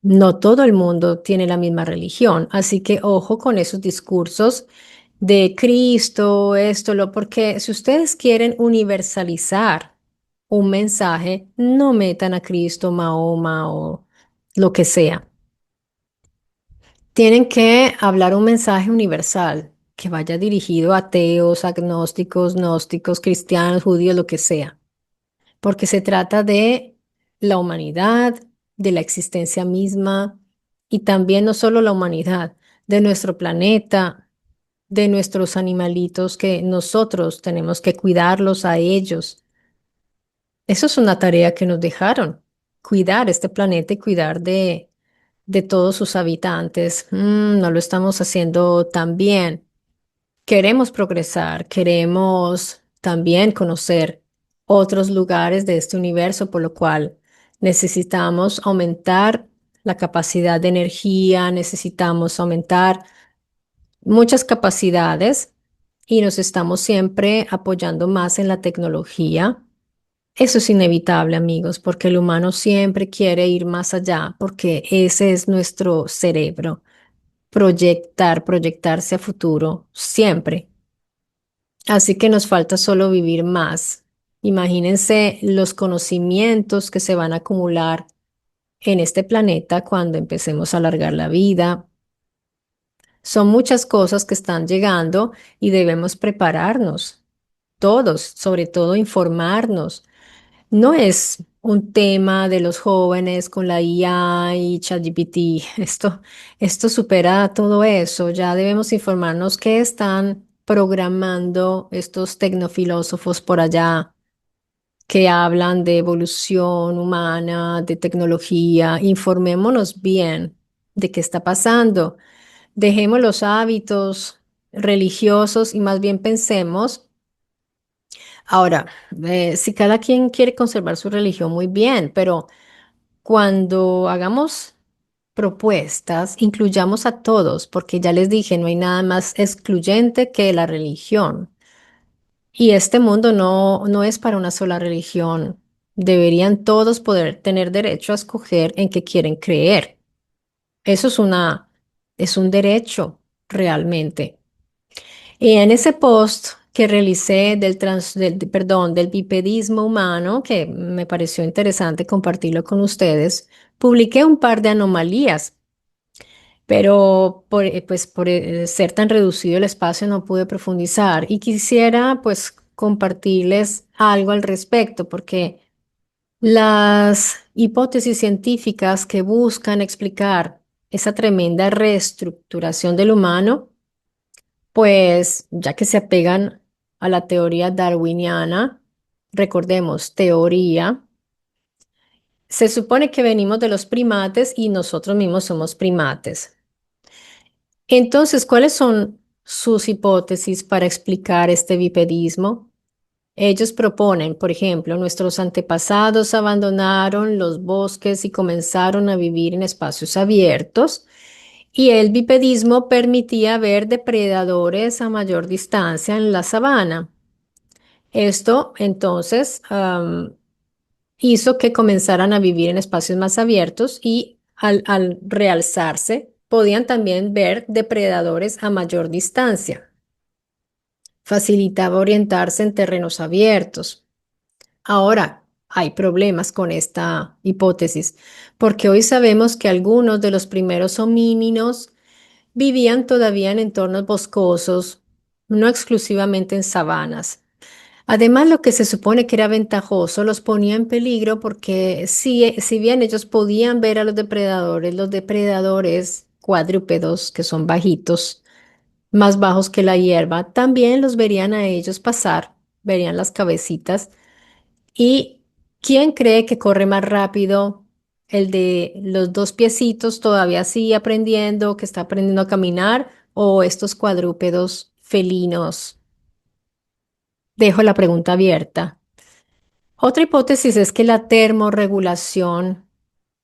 Speaker 1: No todo el mundo tiene la misma religión, así que ojo con esos discursos de Cristo, porque si ustedes quieren universalizar un mensaje, no metan a Cristo, Mahoma o lo que sea. Tienen que hablar un mensaje universal que vaya dirigido a ateos, agnósticos, gnósticos, cristianos, judíos, lo que sea, porque se trata de la humanidad, de la existencia misma y también no solo la humanidad, de nuestro planeta, de nuestros animalitos que nosotros tenemos que cuidarlos a ellos. Eso es una tarea que nos dejaron, cuidar este planeta y cuidar de todos sus habitantes. No lo estamos haciendo tan bien. Queremos progresar, queremos también conocer otros lugares de este universo, por lo cual necesitamos aumentar la capacidad de energía, necesitamos aumentar muchas capacidades y nos estamos siempre apoyando más en la tecnología. Eso es inevitable, amigos, porque el humano siempre quiere ir más allá, porque ese es nuestro cerebro, proyectarse a futuro, siempre. Así que nos falta solo vivir más. Imagínense los conocimientos que se van a acumular en este planeta cuando empecemos a alargar la vida. Son muchas cosas que están llegando y debemos prepararnos, todos, sobre todo informarnos. No es un tema de los jóvenes con la IA y ChatGPT. Esto supera todo eso. Ya debemos informarnos qué están programando estos tecnofilósofos por allá que hablan de evolución humana, de tecnología. Informémonos bien de qué está pasando. Dejemos los hábitos religiosos y más bien pensemos. Ahora, si cada quien quiere conservar su religión, muy bien, pero cuando hagamos propuestas, incluyamos a todos, porque ya les dije, no hay nada más excluyente que la religión. Y este mundo no es para una sola religión. Deberían todos poder tener derecho a escoger en qué quieren creer. Eso es un derecho realmente. Y en ese post que realicé del bipedismo humano, que me pareció interesante compartirlo con ustedes, publiqué un par de anomalías, pero por ser tan reducido el espacio no pude profundizar y quisiera pues compartirles algo al respecto, porque las hipótesis científicas que buscan explicar esa tremenda reestructuración del humano, pues ya que se apegan a la teoría darwiniana, recordemos, teoría, se supone que venimos de los primates y nosotros mismos somos primates. Entonces, ¿cuáles son sus hipótesis para explicar este bipedismo? Ellos proponen, por ejemplo, nuestros antepasados abandonaron los bosques y comenzaron a vivir en espacios abiertos, y el bipedismo permitía ver depredadores a mayor distancia en la sabana. Esto entonces hizo que comenzaran a vivir en espacios más abiertos y al realzarse podían también ver depredadores a mayor distancia. Facilitaba orientarse en terrenos abiertos. Ahora, hay problemas con esta hipótesis, porque hoy sabemos que algunos de los primeros homínidos vivían todavía en entornos boscosos, no exclusivamente en sabanas. Además, lo que se supone que era ventajoso los ponía en peligro porque si bien ellos podían ver a los depredadores cuadrúpedos, que son bajitos, más bajos que la hierba, también los verían a ellos pasar, verían las cabecitas. ¿Y quién cree que corre más rápido? ¿El de los dos piecitos todavía sigue aprendiendo, que está aprendiendo a caminar, o estos cuadrúpedos felinos? Dejo la pregunta abierta. Otra hipótesis es que la termorregulación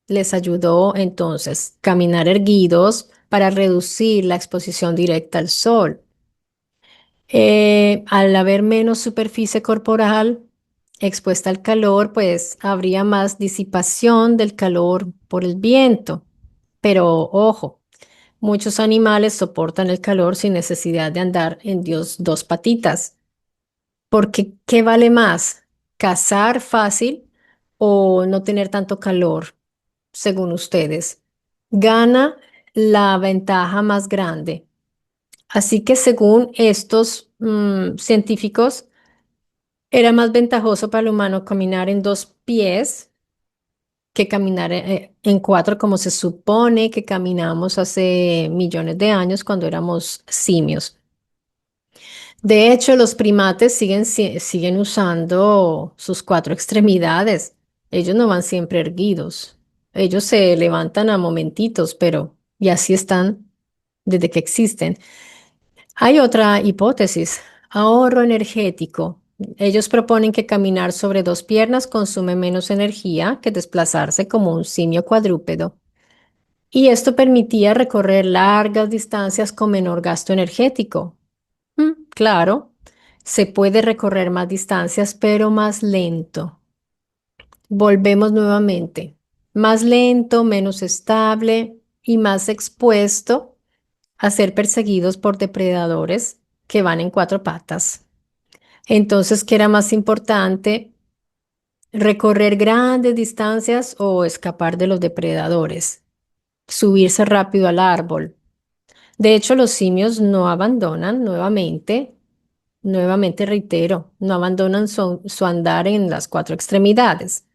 Speaker 1: les ayudó entonces a caminar erguidos para reducir la exposición directa al sol. Al haber menos superficie corporal expuesta al calor, pues habría más disipación del calor por el viento. Pero ojo, muchos animales soportan el calor sin necesidad de andar en dos patitas. Porque, ¿qué vale más? ¿Cazar fácil o no tener tanto calor, según ustedes? Gana la ventaja más grande. Así que según estos científicos, era más ventajoso para el humano caminar en dos pies que caminar en cuatro, como se supone que caminamos hace millones de años cuando éramos simios. De hecho, los primates siguen usando sus cuatro extremidades. Ellos no van siempre erguidos. Ellos se levantan a momentitos, pero y así están desde que existen. Hay otra hipótesis, ahorro energético. Ellos proponen que caminar sobre dos piernas consume menos energía que desplazarse como un simio cuadrúpedo. Y esto permitía recorrer largas distancias con menor gasto energético. Claro, se puede recorrer más distancias, pero más lento. Volvemos nuevamente. Más lento, menos estable y más expuesto a ser perseguidos por depredadores que van en cuatro patas. Entonces, ¿qué era más importante? ¿Recorrer grandes distancias o escapar de los depredadores? Subirse rápido al árbol. De hecho, los simios no abandonan nuevamente reitero, no abandonan su andar en las cuatro extremidades.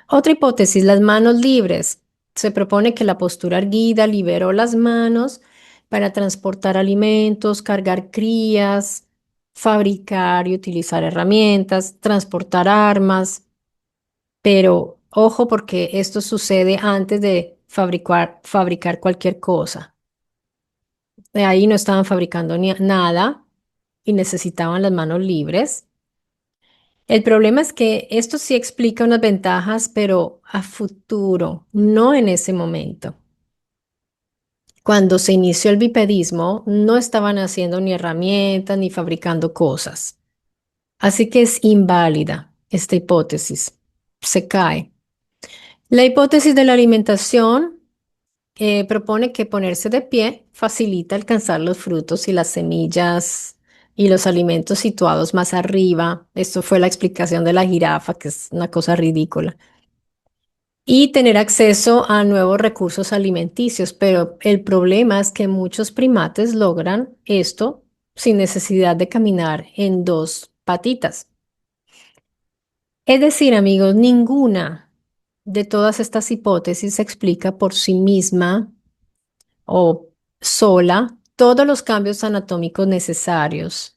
Speaker 1: Otra hipótesis, las manos libres. Se propone que la postura erguida liberó las manos para transportar alimentos, cargar crías, fabricar y utilizar herramientas, transportar armas. Pero ojo porque esto sucede antes de fabricar cualquier cosa. De ahí no estaban fabricando nada y necesitaban las manos libres. El problema es que esto sí explica unas ventajas, pero a futuro, no en ese momento. Cuando se inició el bipedismo, no estaban haciendo ni herramientas ni fabricando cosas. Así que es inválida esta hipótesis. Se cae. La hipótesis de la alimentación. propone que ponerse de pie facilita alcanzar los frutos y las semillas y los alimentos situados más arriba. Esto fue la explicación de la jirafa, que es una cosa ridícula. Y tener acceso a nuevos recursos alimenticios, pero el problema es que muchos primates logran esto sin necesidad de caminar en dos patitas. Es decir, amigos, ninguna de todas estas hipótesis se explica por sí misma o sola todos los cambios anatómicos necesarios.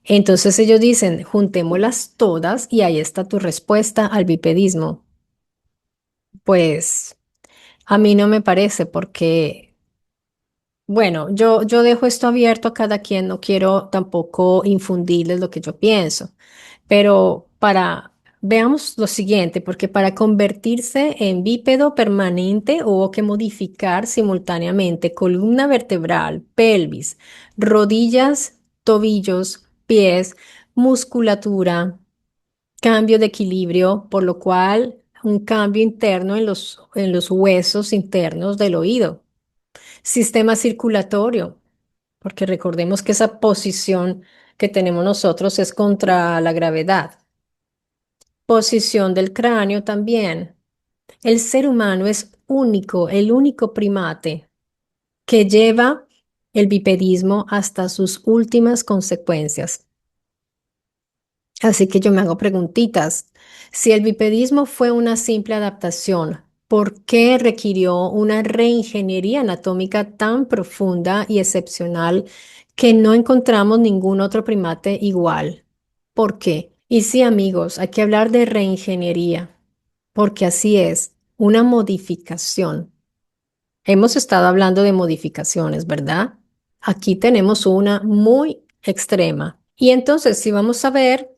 Speaker 1: Entonces ellos dicen, juntémoslas todas y ahí está tu respuesta al bipedismo. Pues a mí no me parece porque, bueno, yo dejo esto abierto a cada quien, no quiero tampoco infundirles lo que yo pienso. Pero veamos lo siguiente, porque para convertirse en bípedo permanente hubo que modificar simultáneamente columna vertebral, pelvis, rodillas, tobillos, pies, musculatura, cambio de equilibrio, por lo cual un cambio interno en los huesos internos del oído, sistema circulatorio, porque recordemos que esa posición que tenemos nosotros es contra la gravedad. Posición del cráneo también. El ser humano es único, el único primate que lleva el bipedismo hasta sus últimas consecuencias. Así que yo me hago preguntitas. Si el bipedismo fue una simple adaptación, ¿por qué requirió una reingeniería anatómica tan profunda y excepcional que no encontramos ningún otro primate igual? ¿Por qué? Y sí, amigos, hay que hablar de reingeniería, porque así es, una modificación. Hemos estado hablando de modificaciones, ¿verdad? Aquí tenemos una muy extrema. Y entonces, si vamos a ver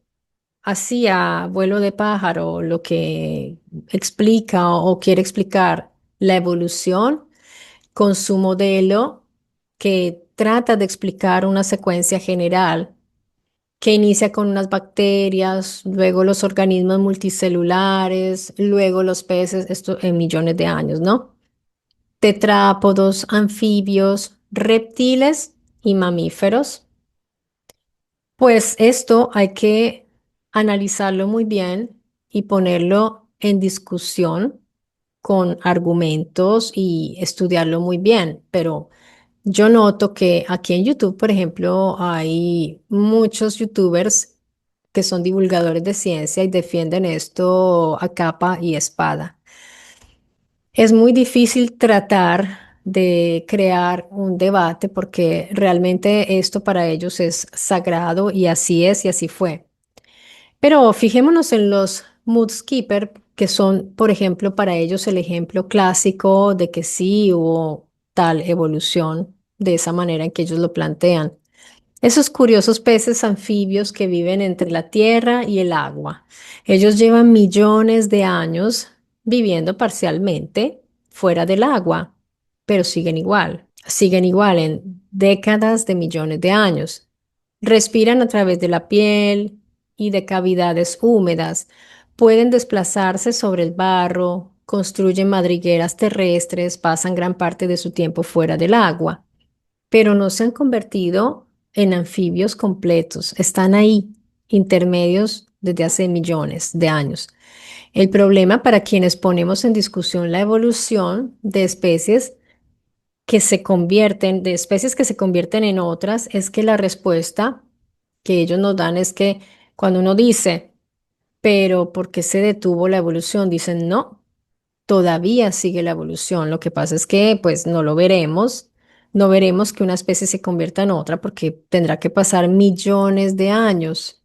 Speaker 1: así a vuelo de pájaro lo que explica o quiere explicar la evolución con su modelo que trata de explicar una secuencia general que inicia con unas bacterias, luego los organismos multicelulares, luego los peces, esto en millones de años, ¿no? Tetrápodos, anfibios, reptiles y mamíferos. Pues esto hay que analizarlo muy bien y ponerlo en discusión con argumentos y estudiarlo muy bien. Pero yo noto que aquí en YouTube, por ejemplo, hay muchos YouTubers que son divulgadores de ciencia y defienden esto a capa y espada. Es muy difícil tratar de crear un debate porque realmente esto para ellos es sagrado y así es y así fue. Pero fijémonos en los Moodkeeper, que son, por ejemplo, para ellos el ejemplo clásico de que sí hubo tal evolución de esa manera en que ellos lo plantean. Esos curiosos peces anfibios que viven entre la tierra y el agua. Ellos llevan millones de años viviendo parcialmente fuera del agua, pero siguen igual en décadas de millones de años. Respiran a través de la piel y de cavidades húmedas. Pueden desplazarse sobre el barro, construyen madrigueras terrestres, pasan gran parte de su tiempo fuera del agua, pero no se han convertido en anfibios completos. Están ahí, intermedios desde hace millones de años. El problema para quienes ponemos en discusión la evolución de especies que se convierten en otras, es que la respuesta que ellos nos dan es que cuando uno dice, pero ¿por qué se detuvo la evolución? Dicen, no, todavía sigue la evolución. Lo que pasa es que pues no lo veremos, no veremos que una especie se convierta en otra porque tendrá que pasar millones de años.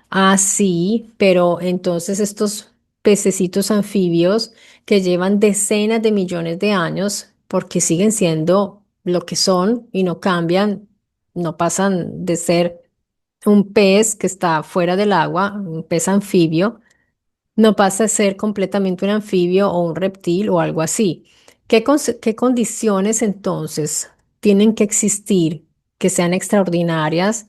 Speaker 1: Ah, sí, pero entonces estos pececitos anfibios que llevan decenas de millones de años, porque siguen siendo lo que son y no cambian, no pasan de ser un pez que está fuera del agua, un pez anfibio, no pasa a ser completamente un anfibio o un reptil o algo así. ¿Qué condiciones entonces tienen que existir que sean extraordinarias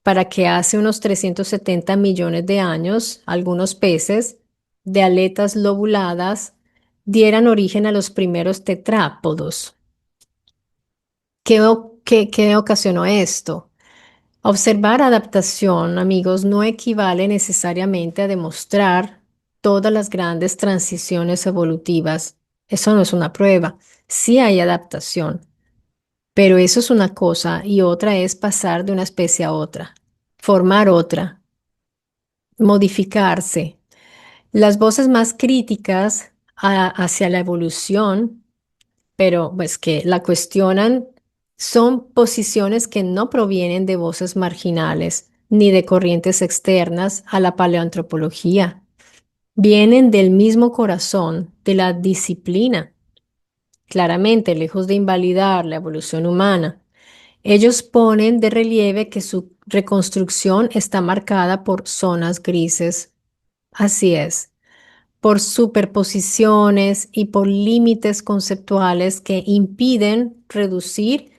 Speaker 1: para que hace unos 370 millones de años algunos peces de aletas lobuladas dieran origen a los primeros tetrápodos. ¿Qué ocasionó esto? Observar adaptación, amigos, no equivale necesariamente a demostrar todas las grandes transiciones evolutivas. Eso no es una prueba. Sí hay adaptación, pero eso es una cosa y otra es pasar de una especie a otra, formar otra, modificarse. Las voces más críticas hacia la evolución, pero pues que la cuestionan, son posiciones que no provienen de voces marginales ni de corrientes externas a la paleoantropología. Vienen del mismo corazón de la disciplina, claramente lejos de invalidar la evolución humana. Ellos ponen de relieve que su reconstrucción está marcada por zonas grises. Así es, por superposiciones y por límites conceptuales que impiden reducir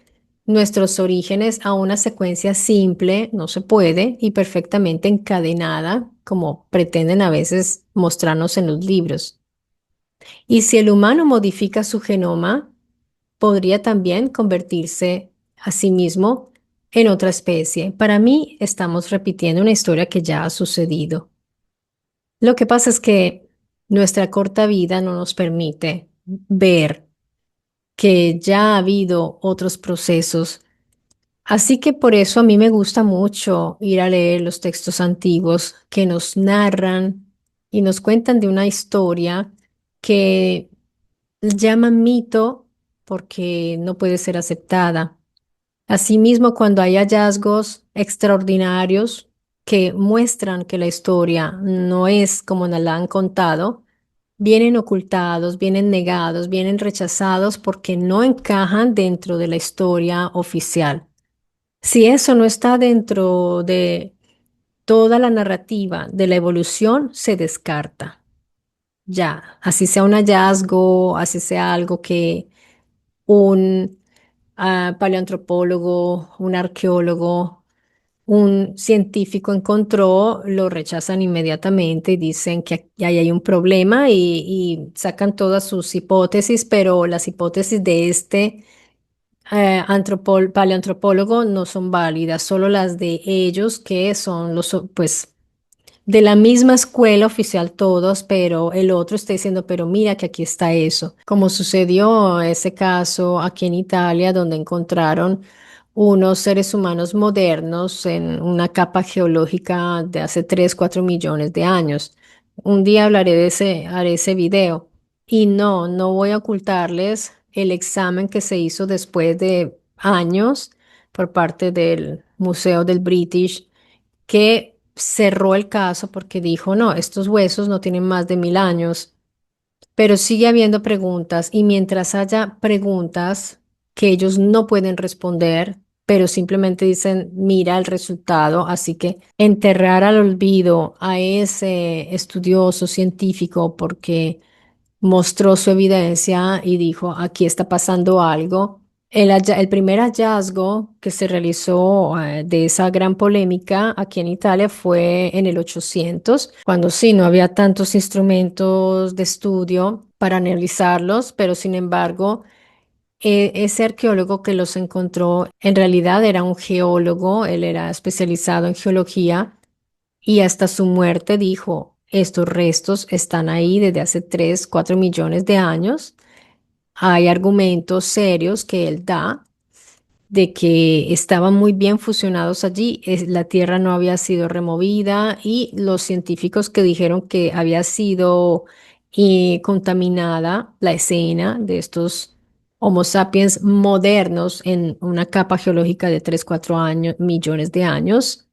Speaker 1: nuestros orígenes a una secuencia simple, no se puede, y perfectamente encadenada, como pretenden a veces mostrarnos en los libros. Y si el humano modifica su genoma, podría también convertirse a sí mismo en otra especie. Para mí, estamos repitiendo una historia que ya ha sucedido. Lo que pasa es que nuestra corta vida no nos permite ver que ya ha habido otros procesos. Así que por eso a mí me gusta mucho ir a leer los textos antiguos que nos narran y nos cuentan de una historia que llaman mito porque no puede ser aceptada. Asimismo, cuando hay hallazgos extraordinarios que muestran que la historia no es como nos la han contado, vienen ocultados, vienen negados, vienen rechazados porque no encajan dentro de la historia oficial. Si eso no está dentro de toda la narrativa de la evolución, se descarta. Ya, así sea un hallazgo, así sea algo que un paleoantropólogo, un arqueólogo, un científico encontró, lo rechazan inmediatamente y dicen que ahí hay un problema y sacan todas sus hipótesis, pero las hipótesis de este paleoantropólogo no son válidas, solo las de ellos que son los, pues, de la misma escuela oficial todos, pero el otro está diciendo, pero mira que aquí está eso, como sucedió ese caso aquí en Italia, donde encontraron unos seres humanos modernos en una capa geológica de hace 3 4 millones de años. Un día hablaré de ese, haré ese video. Y no voy a ocultarles el examen que se hizo después de años por parte del Museo del British que cerró el caso porque dijo, no, estos huesos no tienen más de 1000 años, pero sigue habiendo preguntas y mientras haya preguntas que ellos no pueden responder, pero simplemente dicen, mira el resultado, así que enterrar al olvido a ese estudioso científico porque mostró su evidencia y dijo, aquí está pasando algo. El primer hallazgo que se realizó de esa gran polémica aquí en Italia fue en el 800, cuando sí, no había tantos instrumentos de estudio para analizarlos, pero sin embargo, ese arqueólogo que los encontró en realidad era un geólogo, él era especializado en geología y hasta su muerte dijo, estos restos están ahí desde hace 3 4 millones de años. Hay argumentos serios que él da de que estaban muy bien fusionados allí, la tierra no había sido removida y los científicos que dijeron que había sido contaminada la escena de estos Homo sapiens modernos en una capa geológica de 3 4 millones de años.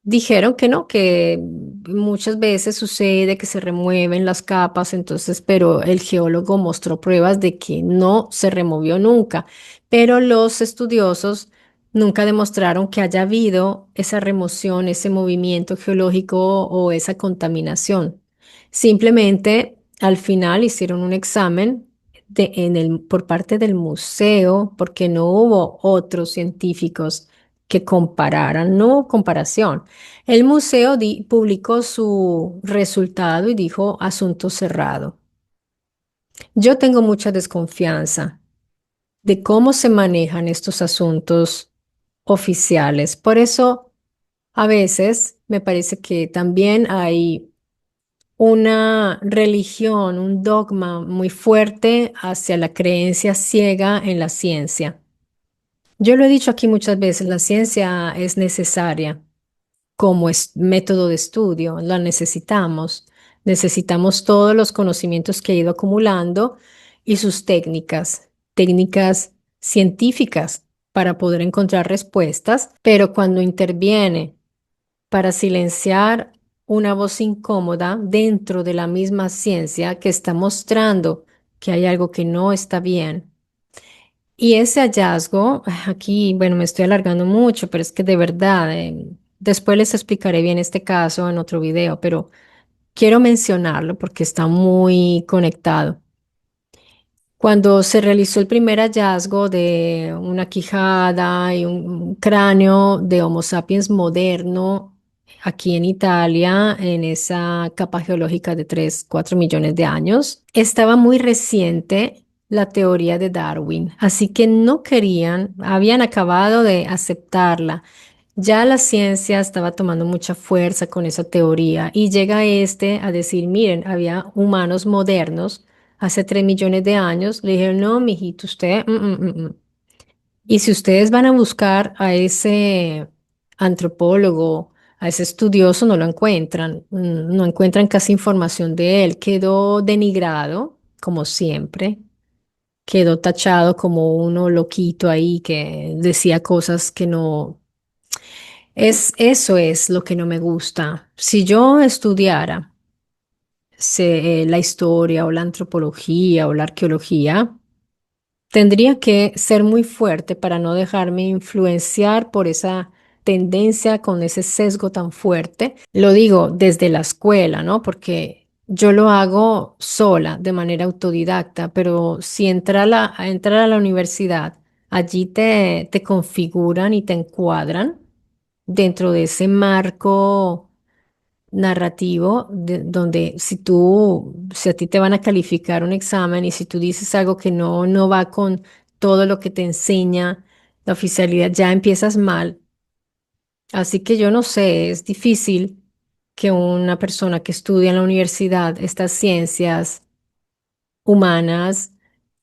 Speaker 1: Dijeron que no, que muchas veces sucede que se remueven las capas, entonces, pero el geólogo mostró pruebas de que no se removió nunca, pero los estudiosos nunca demostraron que haya habido esa remoción, ese movimiento geológico o esa contaminación. Simplemente al final hicieron un examen por parte del museo porque no hubo otros científicos que compararan, no hubo comparación. El museo publicó su resultado y dijo asunto cerrado. Yo tengo mucha desconfianza de cómo se manejan estos asuntos oficiales. Por eso, a veces me parece que también hay una religión, un dogma muy fuerte hacia la creencia ciega en la ciencia. Yo lo he dicho aquí muchas veces, la ciencia es necesaria como método de estudio, la necesitamos. Necesitamos todos los conocimientos que ha ido acumulando y sus técnicas, técnicas científicas para poder encontrar respuestas, pero cuando interviene para silenciar una voz incómoda dentro de la misma ciencia que está mostrando que hay algo que no está bien. Y ese hallazgo, aquí, bueno, me estoy alargando mucho, pero es que de verdad, después les explicaré bien este caso en otro video, pero quiero mencionarlo porque está muy conectado. Cuando se realizó el primer hallazgo de una quijada y un cráneo de Homo sapiens moderno aquí en Italia, en esa capa geológica de 3 4 millones de años, estaba muy reciente la teoría de Darwin, así que no querían, habían acabado de aceptarla. Ya la ciencia estaba tomando mucha fuerza con esa teoría y llega este a decir, miren, había humanos modernos hace 3 millones de años. Le dijeron, no, mijito, usted, Y si ustedes van a buscar a ese antropólogo, a ese estudioso, no lo encuentran, no encuentran casi información de él. Quedó denigrado, como siempre, quedó tachado como uno loquito ahí que decía cosas que no. Eso es lo que no me gusta. Si yo estudiara la historia o la antropología o la arqueología, tendría que ser muy fuerte para no dejarme influenciar por esa tendencia con ese sesgo tan fuerte. Lo digo desde la escuela, ¿no? Porque yo lo hago sola, de manera autodidacta, pero si entrar a la universidad, allí te configuran y te encuadran dentro de ese marco narrativo donde si a ti te van a calificar un examen y si tú dices algo que no va con todo lo que te enseña la oficialidad, ya empiezas mal. Así que yo no sé, es difícil que una persona que estudia en la universidad estas ciencias humanas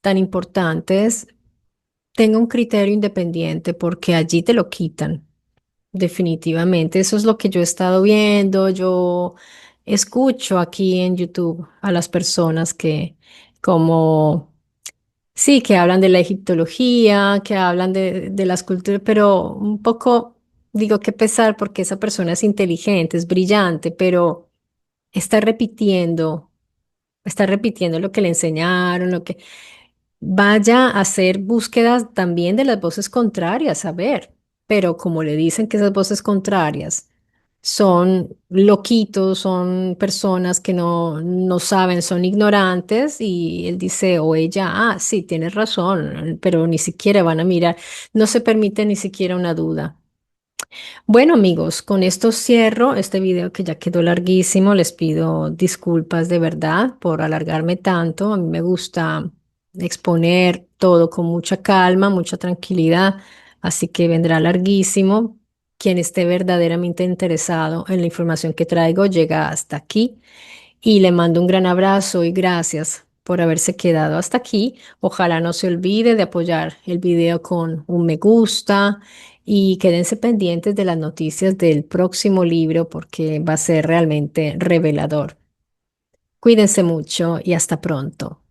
Speaker 1: tan importantes tenga un criterio independiente porque allí te lo quitan. Definitivamente, eso es lo que yo he estado viendo. Yo escucho aquí en YouTube a las personas que, como, sí, que hablan de la egiptología, que hablan de las culturas, pero un poco, digo, qué pesar porque esa persona es inteligente, es brillante, pero está repitiendo, está repitiendo lo que le enseñaron, lo que vaya a hacer búsquedas también de las voces contrarias, a ver, pero como le dicen que esas voces contrarias son loquitos, son personas que no saben, son ignorantes y él dice o ella, sí, tienes razón, pero ni siquiera van a mirar, no se permite ni siquiera una duda. Bueno, amigos, con esto cierro este video que ya quedó larguísimo. Les pido disculpas de verdad por alargarme tanto. A mí me gusta exponer todo con mucha calma, mucha tranquilidad, así que vendrá larguísimo. Quien esté verdaderamente interesado en la información que traigo llega hasta aquí y le mando un gran abrazo y gracias por haberse quedado hasta aquí. Ojalá no se olvide de apoyar el video con un me gusta y quédense pendientes de las noticias del próximo libro porque va a ser realmente revelador. Cuídense mucho y hasta pronto.